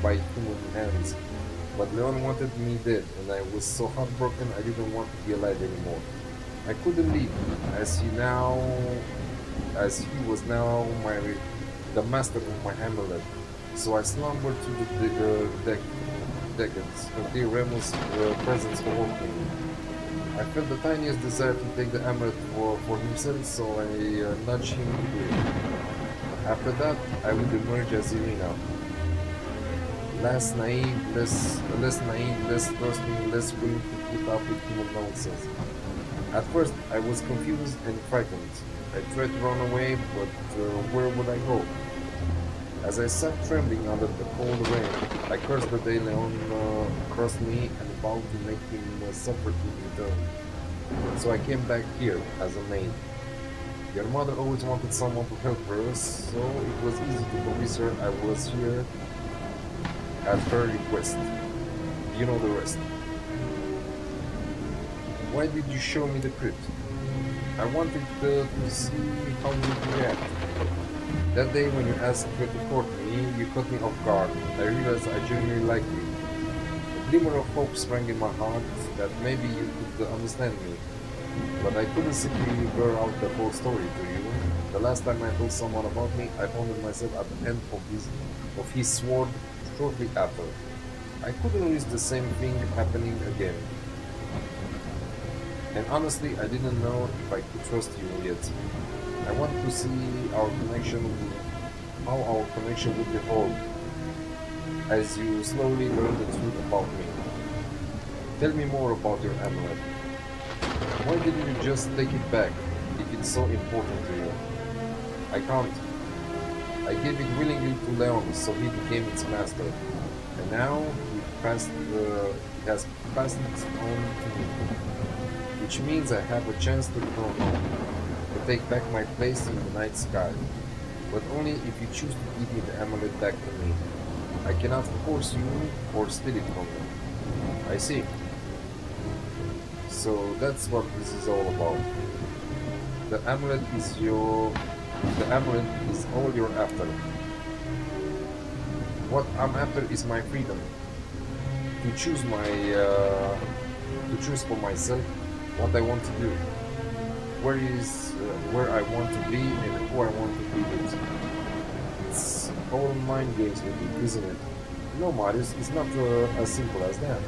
by human hands. But Leon wanted me dead, and I was so heartbroken I didn't want to be alive anymore. I couldn't leave, as he was now the master of my amulet. So I slumbered through the decades until Remus' presence awoke me. I felt the tiniest desire to take the amulet for himself, so I nudged him to do it. After that, I would emerge as Irina. Less naive, less trusting, less willing to put up with human nonsense. At first, I was confused and frightened. I tried to run away, but where would I go? As I sat trembling under the cold rain, I cursed the day Leon crossed me and vowed to make him suffer in return. So I came back here as a maid. Your mother always wanted someone to help her, so it was easy to convince her I was here at her request. You know the rest. Why did you show me the crypt? I wanted to see how you would react. That day when you asked her to court me, you caught me off guard. I realized I genuinely liked you. A glimmer of hope sprang in my heart that maybe you could understand me. But I couldn't simply blur out the whole story to you. The last time I told someone about me, I found myself at the end of his sword shortly after. I couldn't risk the same thing happening again. And honestly, I didn't know if I could trust you yet. I wanted to see how our connection would evolve as you slowly learn the truth about me. Tell me more about your amulet. Why didn't you just take it back if it's so important to you? I can't. I gave it willingly to Leon, so he became its master. And now he has passed it on to me. Which means I have a chance to grow up, to take back my place in the night sky. But only if you choose to give me the amulet back to me. I cannot force you or steal it from you. I see. So that's what this is all about. The amulet is all you're after. What I'm after is my freedom. To choose for myself what I want to do. Where I want to be and who I want to be with. It's all mind games with you, isn't it? No, Marius, it's not as simple as that.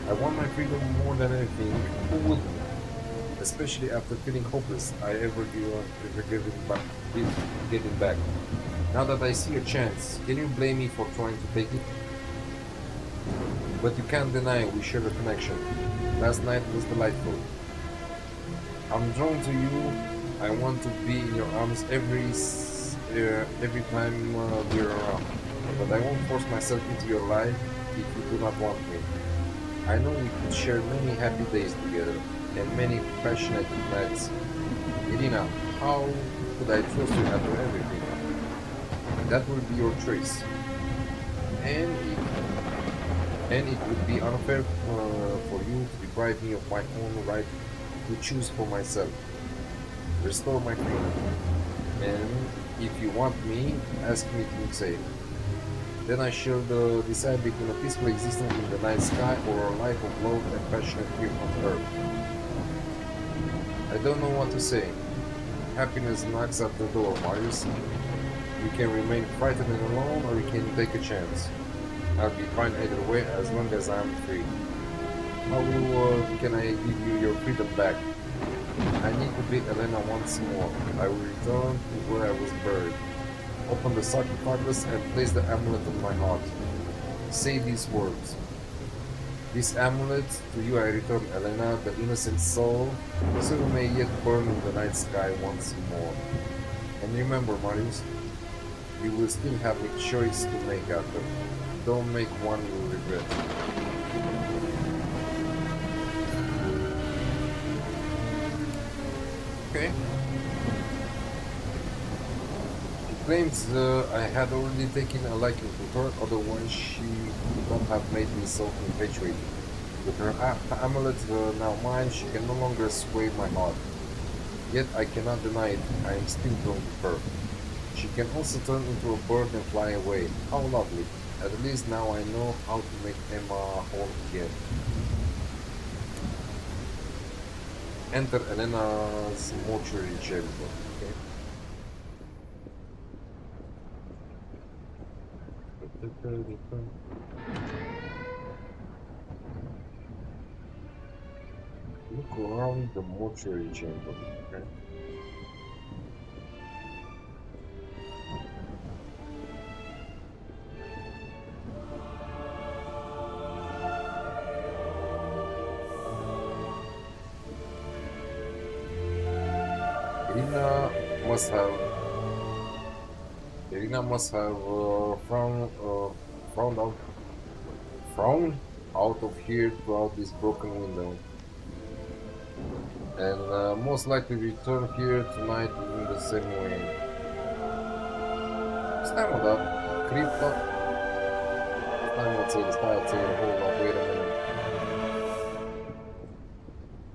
I want my freedom more than anything. Who wouldn't? Especially after feeling hopeless I ever getting back. Now that I see a chance, can you blame me for trying to take it? But you can't deny we share a connection. Last night was delightful. I'm drawn to you. I want to be in your arms every time we're around. But I won't force myself into your life if you do not want me. I know we could share many happy days together and many passionate nights. Irina, how could I trust you after everything? That will be your choice. And it would be unfair for you to deprive me of my own right to choose for myself. Restore my freedom. And if you want me, ask me to say it. Then I shall decide between a peaceful existence in the night sky or a life of love and passion here on earth. I don't know what to say. Happiness knocks at the door, Marius. You can remain frightened and alone, or you can take a chance. I'll be fine either way as long as I'm free. How can I give you your freedom back? I need to beat Elena once more. I will return to where I was buried. Open the sarcophagus and place the amulet on my heart. Say these words. This amulet, to you I return, Elena, the innocent soul, so you may yet burn in the night sky once more. And remember, Marius, you will still have a choice to make after. Don't make one you will regret. Okay. She claims I had already taken a liking to her, otherwise she would not have made me so infatuated. With her amulet now mine, she can no longer sway my heart. Yet I cannot deny it, I am still drawn to her. She can also turn into a bird and fly away. How lovely. At least now I know how to make Emma whole again. Enter Elena's mortuary chamber. Okay. Look around the mortuary chamber. Okay. Irina must have frowned out of here throughout this broken window, and most likely return here tonight in the same way. Stai mă, dar cripta... Stai hold up, wait a minute.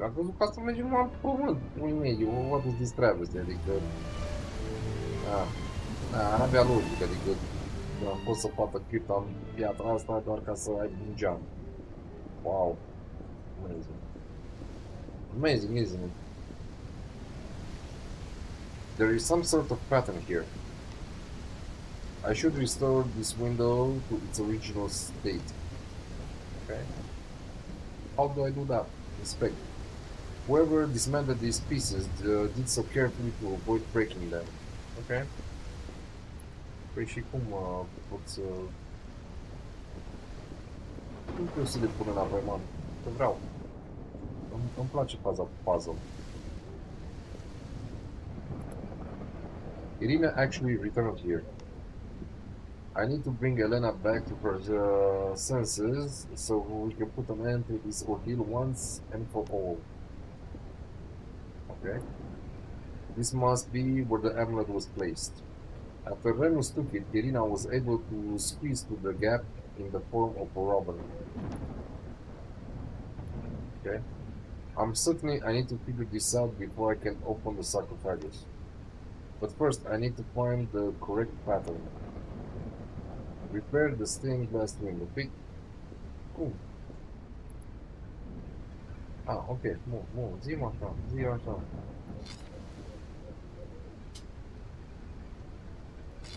Am crezut că asta merge numai în pământ, unui mediu, what is this travesty, adică... n-avea logică, adică am fost să poată cripta în piatra asta doar ca să ai un geam. Wow, amazing. Amazing, isn't it? There is some sort of pattern here. I should restore this window to its original state. Okay. How do I do that? Inspect. Whoever dismantled these pieces did so carefully to avoid breaking them. Okay. Păi și cum pot să... Cum trebuie să le pun înapoi, man? Că vreau. Îmi place faza cu puzzle. Irina actually returned here. I need to bring Elena back to her senses so we can put an end to this ordeal once and for all. Okay. This must be where the amulet was placed. After Renus took it, Irina was able to squeeze through the gap in the form of a robin. Okay. I'm certain I need to figure this out before I can open the sarcophagus. But first, I need to find the correct pattern. Repair the stained glass window. Big. Cool. Ok. Bun. Zi-mă așa.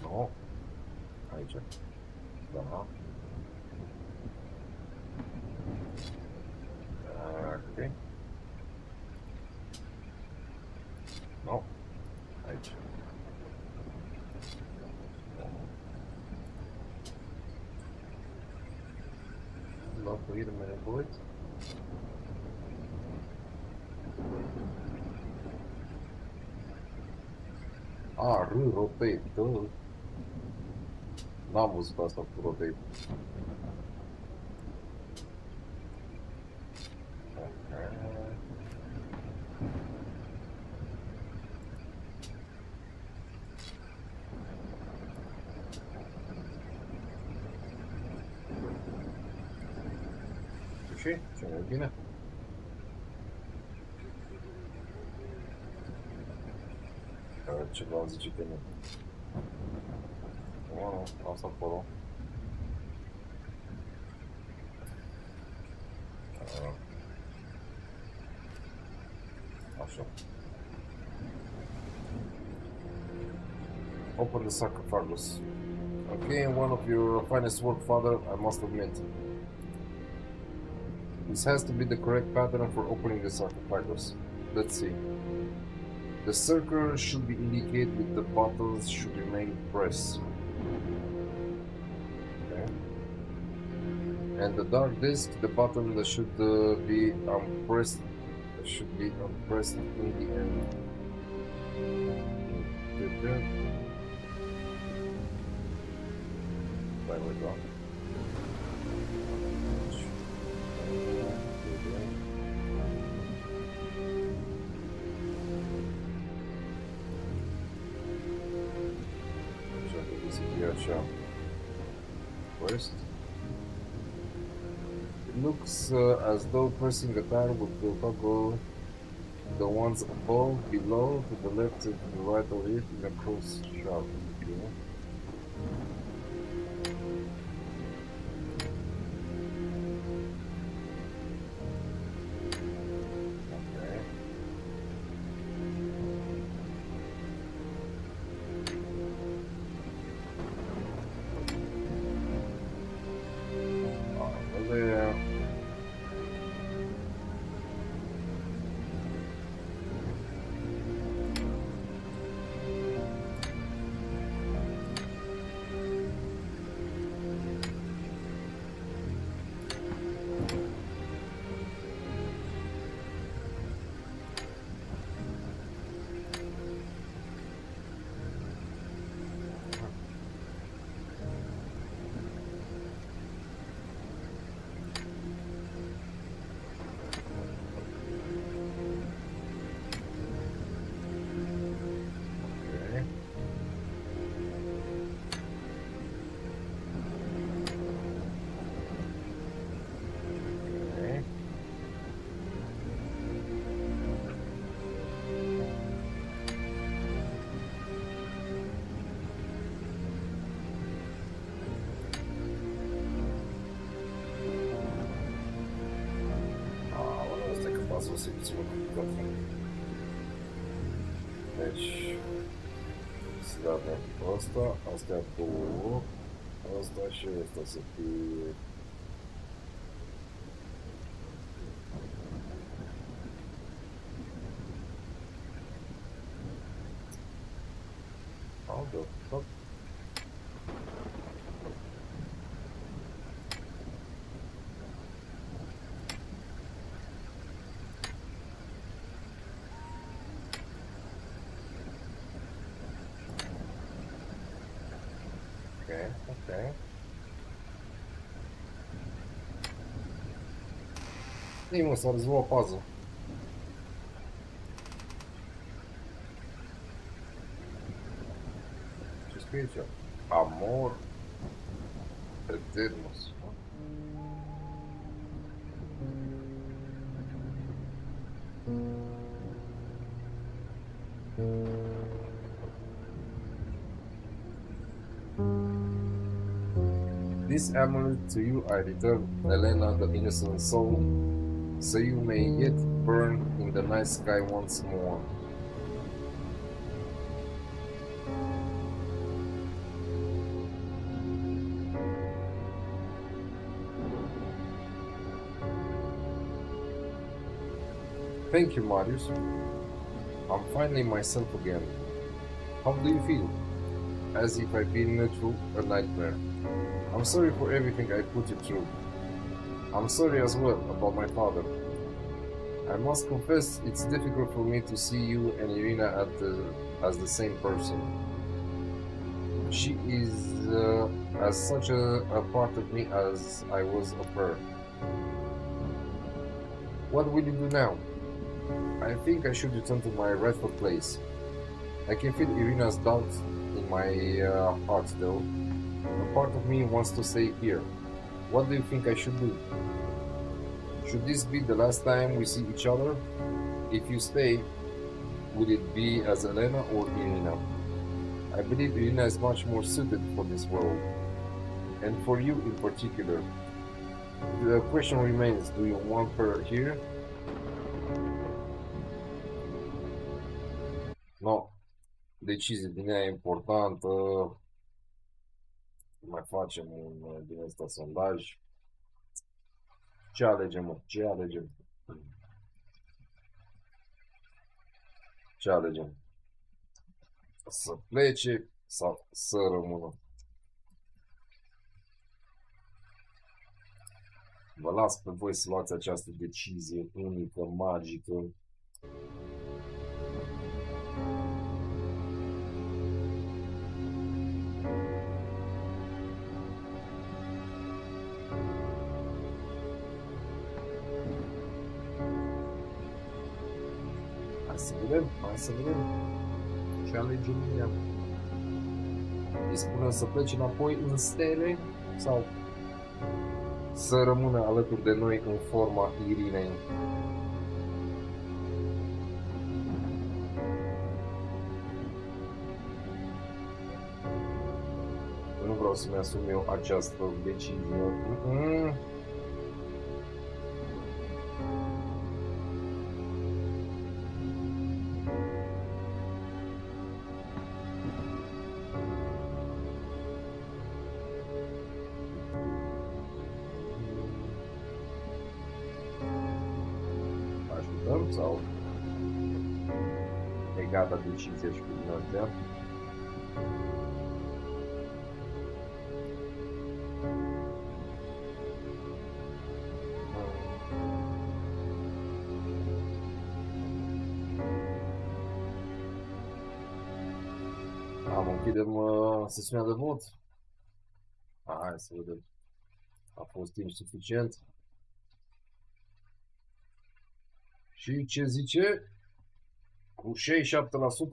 No. Aici. Da. Ok. No. Aici. Wait a minute, boys. Rotate, duh. N-am văzut asta cu rotate. Ce mai bine? Ce v-am zice că nu. Nu, asta acolo. Așa. Open the sarcophagus. Okay, one of your finest work, Father, I must admit. This has to be the correct pattern for opening the sarcophagus. Let's see. The circle should be indicated with the buttons should remain pressed. Okay. And the dark disc, the button that should be unpressed, in the end. There we go. First, it looks as though pressing a tile would toggle the ones above, below, to the left, and to the right of it in a cross shaft. Okay. Să o simțim complicat. Deci, să dăm asta, astea două, asta și asta să fie... How the fuck? Okay. Ei, mă, s-a rezolvat puzzle. Ce scrie aici? Amor eternos. This amulet to you I return, Elena, the innocent soul, so you may yet burn in the night sky once more. Thank you, Marius. I'm finally myself again. How do you feel? As if I've been through a nightmare. I'm sorry for everything I put you through. I'm sorry as well about my father. I must confess it's difficult for me to see you and Irina as the same person. She is as such a part of me as I was of her. What will you do now? I think I should return to my rightful place. I can feel Irina's doubt in my heart though. A part of me wants to stay here. What do you think I should do? Should this be the last time we see each other? If you stay, would it be as Elena or Irina? I believe Irina is much more suited for this world, and for you in particular. The question remains, do you want her here? No. decizie din ea importantă. Mai facem un din ăsta sondaj. Ce alegem, mă? Ce alegem? Ce alegem? Să plece sau să rămână? Vă las pe voi să luați această decizie unică, magică. Hai să vedem ce alegem ea. Îi spunem să plece înapoi în stele sau să rămână alături de noi în forma Irinei. Nu vreau să-mi asum eu această decizie. Sau e gata decizia și cu din astea. Închidem sesiunea de vot. Hai să vedem. A fost timp suficient. Și ce zice? Cu 67%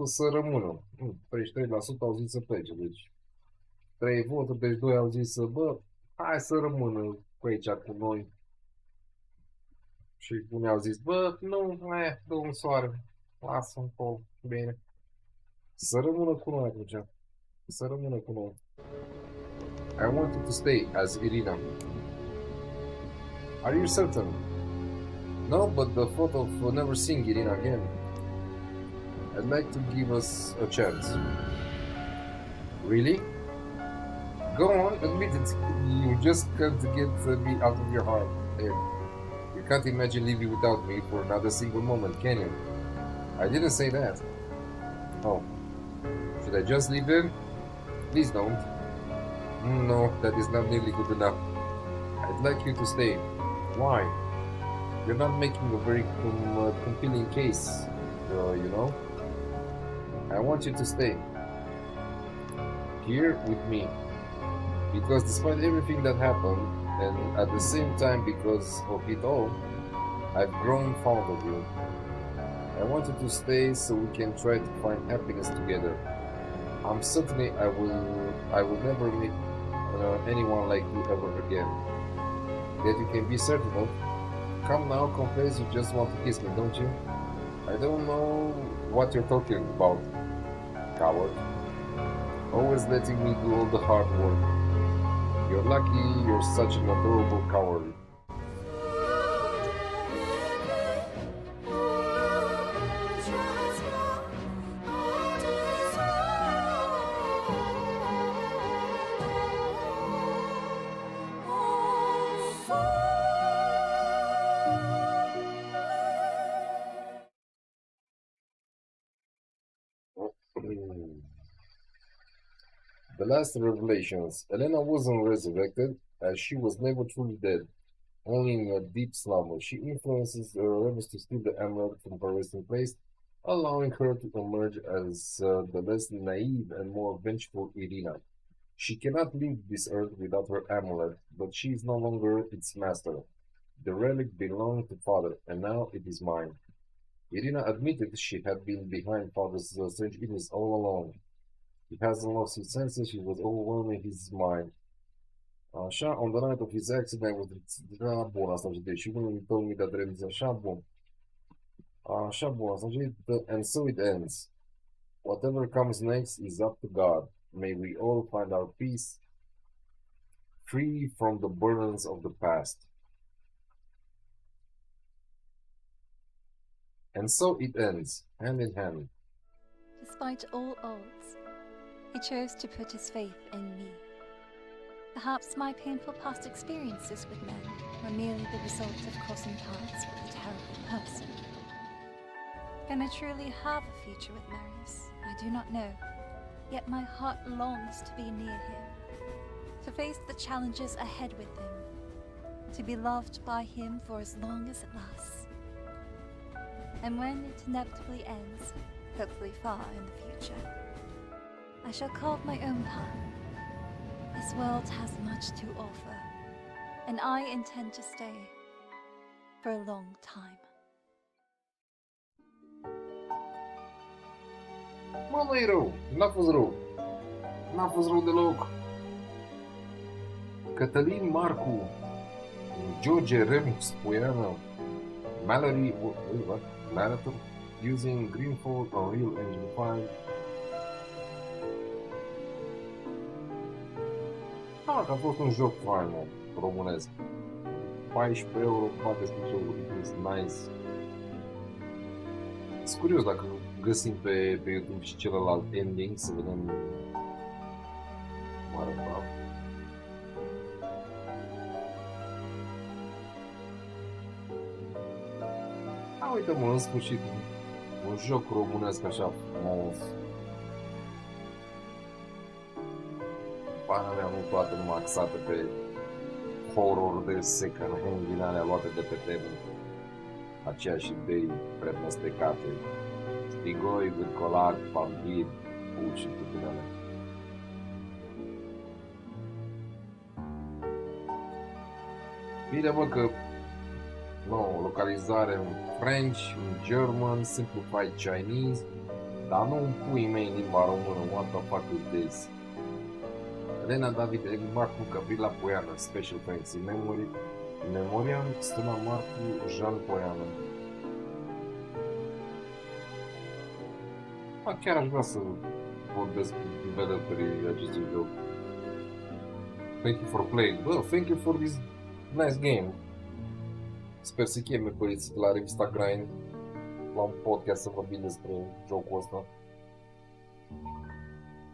să rămână. 33% au zis să plece. Deci 3 voturi, deci 2 au zis să hai să rămână cu aici cu noi. Și unii au zis, nu, dă un soare. Lasă-mi pe bine. Să rămână cu noi atunci. Să rămână cu noi. I want you to stay as Irina. Are you certain? No, but the thought of never seeing Irina again. I'd like to give us a chance. Really? Go on, admit it. You just can't get me out of your heart. You can't imagine living without me for another single moment, can you? I didn't say that. Oh. Should I just leave them? Please don't. No, that is not nearly good enough. I'd like you to stay. Why? You're not making a very compelling case, you know? I want you to stay here with me. Because despite everything that happened, and at the same time because of it all, I've grown fond of you. I want you to stay so we can try to find happiness together. I'm certain I will never meet anyone like you ever again. That you can be certain of. Come now, confess you just want to kiss me, don't you? I don't know what you're talking about, coward. Always letting me do all the hard work. You're lucky you're such an adorable coward. The last revelations. Elena wasn't resurrected, as she was never truly dead, only in a deep slumber. She influences the rebels to steal the amulet from her resting place, allowing her to emerge as the less naive and more vengeful Irina. She cannot leave this earth without her amulet, but she is no longer its master. The relic belonged to Father, and now it is mine. Irina admitted she had been behind Father's strange illness all along. He hasn't lost his senses, he was overwhelming his mind. Așa, on the night of his accident, was bun asta, și unul told me that dreams, așa bun. Așa bun asta, and so it ends. Whatever comes next is up to God. May we all find our peace, free from the burdens of the past. And so it ends, hand in hand. Despite all odds, he chose to put his faith in me. Perhaps my painful past experiences with men were merely the result of crossing paths with a terrible person. Can I truly have a future with Marius? I do not know, yet my heart longs to be near him, to face the challenges ahead with him, to be loved by him for as long as it lasts. And when it inevitably ends, hopefully far in the future, I shall carve my own path. This world has much to offer, and I intend to stay for a long time. Mă, nu-i rău, n-a fost rău. N-a fost rău deloc. Cătălin Marcu, George Remus, Poiană, Mallory, what? Marathon, using Greenfold, Unreal Engine 5. Da, că a fost un joc fain, românesc. 14 euro, poate sunt jocul, nice. Sunt curios dacă găsim pe YouTube și celălalt ending, să vedem cum arăta. Da, uite mă, în sfârșit, un joc românesc așa frumos. Pana mea nu toate numai axate pe horror de second hand din alea luate de pe temul. Aceeași idei premestecate. Stigoi, vârcolac, vampir, puci și tot din alea. Bine bă că localizare în French, în German, Simplified Chinese, dar nu în puii mei în limba română, what the fuck is this? Elena David, Marcu, Gabriela Poiană, Special Thanks in Memory, Memoriam, Stena Marcu, Jean Poiană. Chiar aș vrea să vorbesc cu developerii acestui joc. Thank you for playing. Thank you for this nice game. Sper să cheme băieții de la revista Grind la un podcast să vorbim despre jocul ăsta.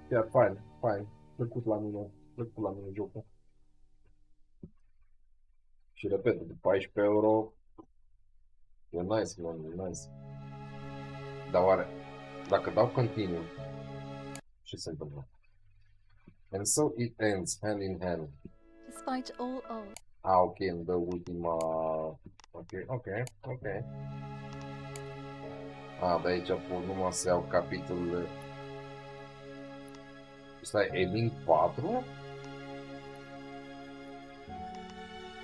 Chiar fain. Plăcut la mine jocul. Și repet, de 14 euro e nice, man, e nice. Dar oare, dacă dau continue, ce se întâmplă? And so it ends, hand in hand. Despite all odds. Ok, îmi dă ultima... Ok. De aici pot numai să iau capitolele. Ăsta e ending 4?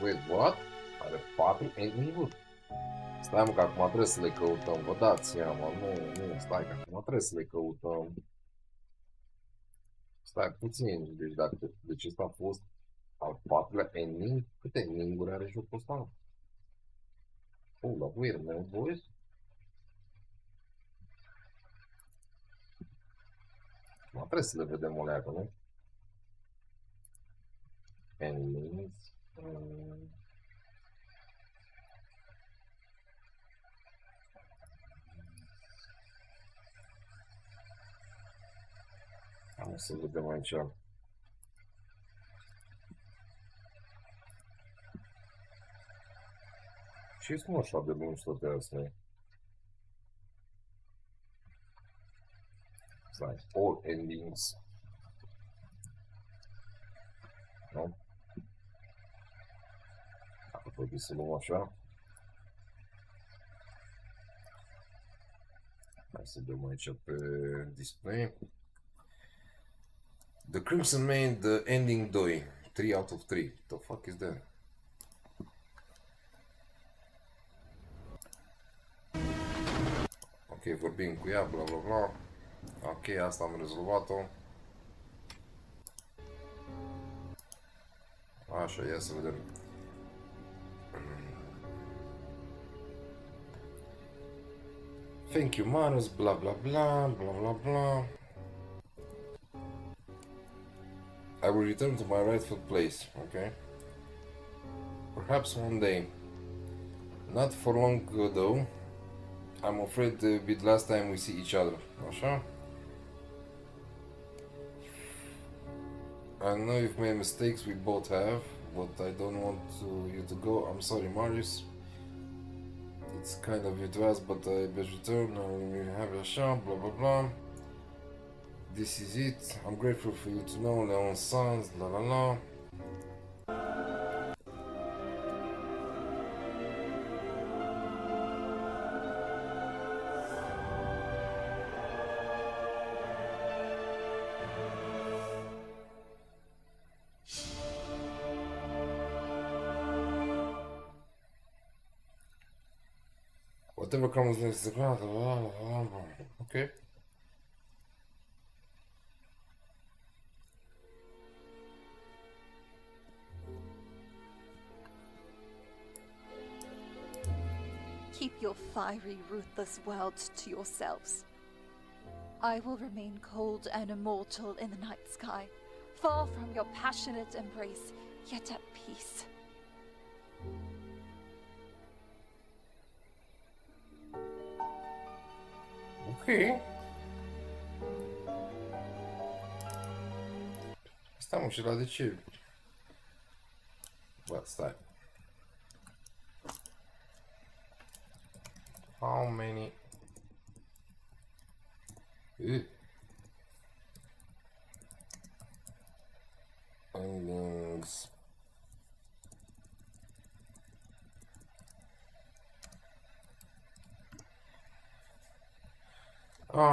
Wait, what? Are 4 ending-uri? Stai mă, că acum trebuie să le căutăm, vă dați seama, nu, stai că acum trebuie să le căutăm. Stai puțin, deci ăsta a fost al 4-lea ending? Câte ending-uri are jocul ăsta? Dar wait a minute, boys. Trebuie să le vedem o leagă, nu? Endings. Am să vedem aici. Ce sunt așa de bun toate astea? Stai, all endings. Nu? Dacă trebuie să luăm așa. Hai să dăm aici pe display. The Crimson Maid, the ending 2. 3 out of 3. The fuck is that? Ok, vorbim cu ea, bla bla bla. Ok, asta am rezolvat-o. Așa, ia să vedem. Thank you, Marius, bla bla bla, bla bla bla. I will return to my rightful place, okay? Perhaps one day. Not for long though. I'm afraid it'll be the last time we see each other. Așa? I know you've made mistakes, we both have, but I don't want you to go. I'm sorry, Marius. It's kind of you to ask, but I best return. We have a shop, blah blah blah. This is it. I'm grateful for you to know, Leon's sons, la la la. Whatever comes next is the ground. Okay. Keep your fiery, ruthless world to yourselves. I will remain cold and immortal in the night sky, far from your passionate embrace, yet at peace. Ok. Stai mă, și la de ce? Bă, stai. How many? Endings.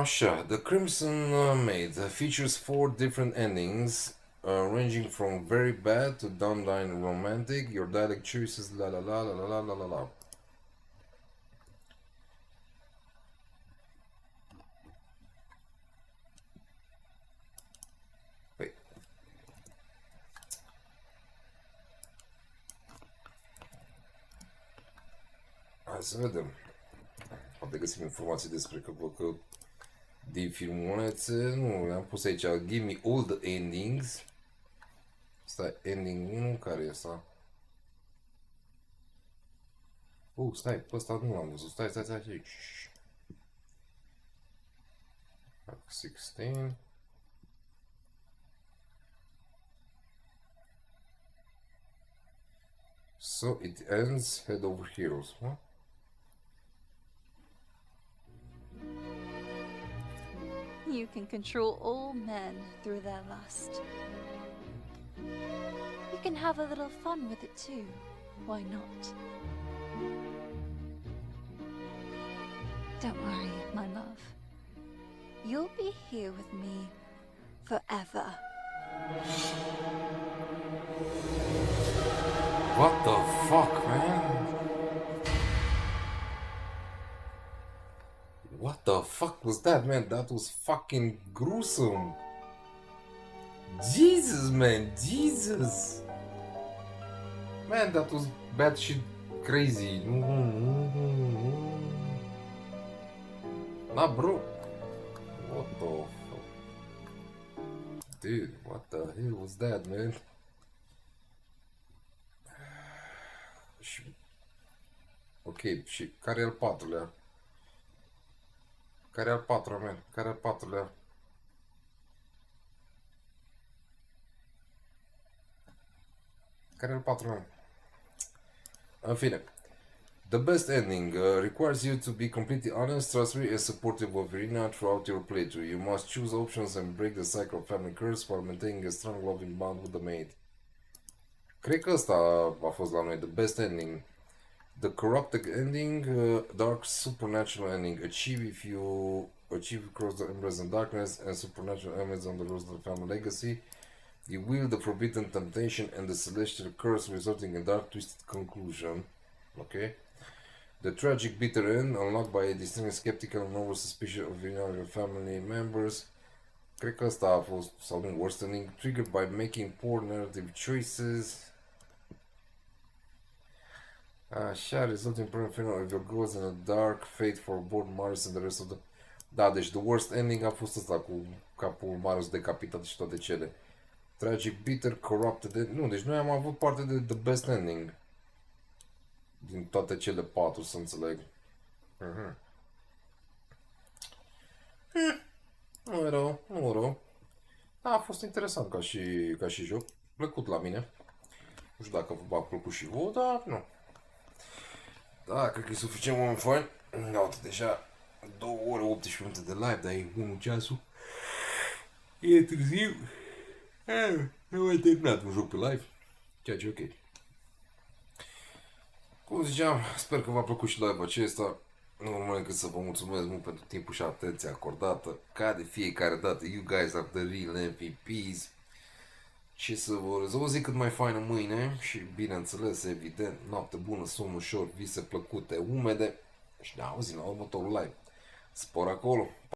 Sure. The Crimson Maid features 4 different endings, ranging from very bad to downline romantic. Your dialect choices, la la la la la la la la. Wait. Hai să vedem. Poate găsim informații despre că din filmulețe, nu, le-am pus aici, give me all the endings. Stai, ending 1, care e ăsta? Stai, pe ăsta nu l-am văzut, stai, 16. So it ends head over heroes, huh? You can control all men through their lust. You can have a little fun with it too. Why not? Don't worry, my love. You'll be here with me forever. What the fuck, man? What the fuck was that, man? That was fucking gruesome. Jesus, man, Jesus. Man, that was batshit crazy. Nah, bro. What the fuck? Dude, what the hell was that, man? Ok, și care e al patrulea? Care e al patrulea, man? Care e al patrulea? Care e al patrulea? În fine. The best ending requires you to be completely honest, trustworthy, and supportive of Irina throughout your playthrough. You must choose options and break the cycle of family curse while maintaining a strong loving bond with the maid. Cred că ăsta a fost la noi, the best ending. The corrupted ending, dark supernatural ending. Achieve if you achieve across the embers and darkness and supernatural elements on the road of the family legacy. You wield the forbidden temptation and the celestial curse resulting in dark twisted conclusion. Okay. The tragic bitter end, unlocked by a distinct skeptical and over suspicion of your family members. Cred că ăsta a fost, sau nu, worst ending, triggered by making poor narrative choices. Așa, resulting in final of your goals and a dark fate for both Marius and the rest of the... Da, deci the worst ending a fost ăsta cu capul Marius decapitat și toate cele. Tragic, bitter, corrupted... Nu, deci noi am avut parte de the best ending. Din toate cele 4, să înțeleg. Nu e rău, nu e rău. Da, a fost interesant ca și joc. Plăcut la mine. Nu știu dacă v-a plăcut și vouă, dar nu. Da, cred că e suficient oameni faini. Uite, deja 2 ore 18 minute de live, dar e 1 ceasul. E târziu. Nu mai terminat un joc pe live. Ceea ce e ok. Cum ziceam, sper că v-a plăcut și live-ul acesta. Nu mai decât să vă mulțumesc mult pentru timpul și atenția acordată. Ca de fiecare dată, you guys are the real MVPs. Și să vă urez o zi cât mai faină mâine și, bineînțeles, evident, noapte bună, somn ușor, vise plăcute, umede. Și ne auzim la următorul live. Spor acolo!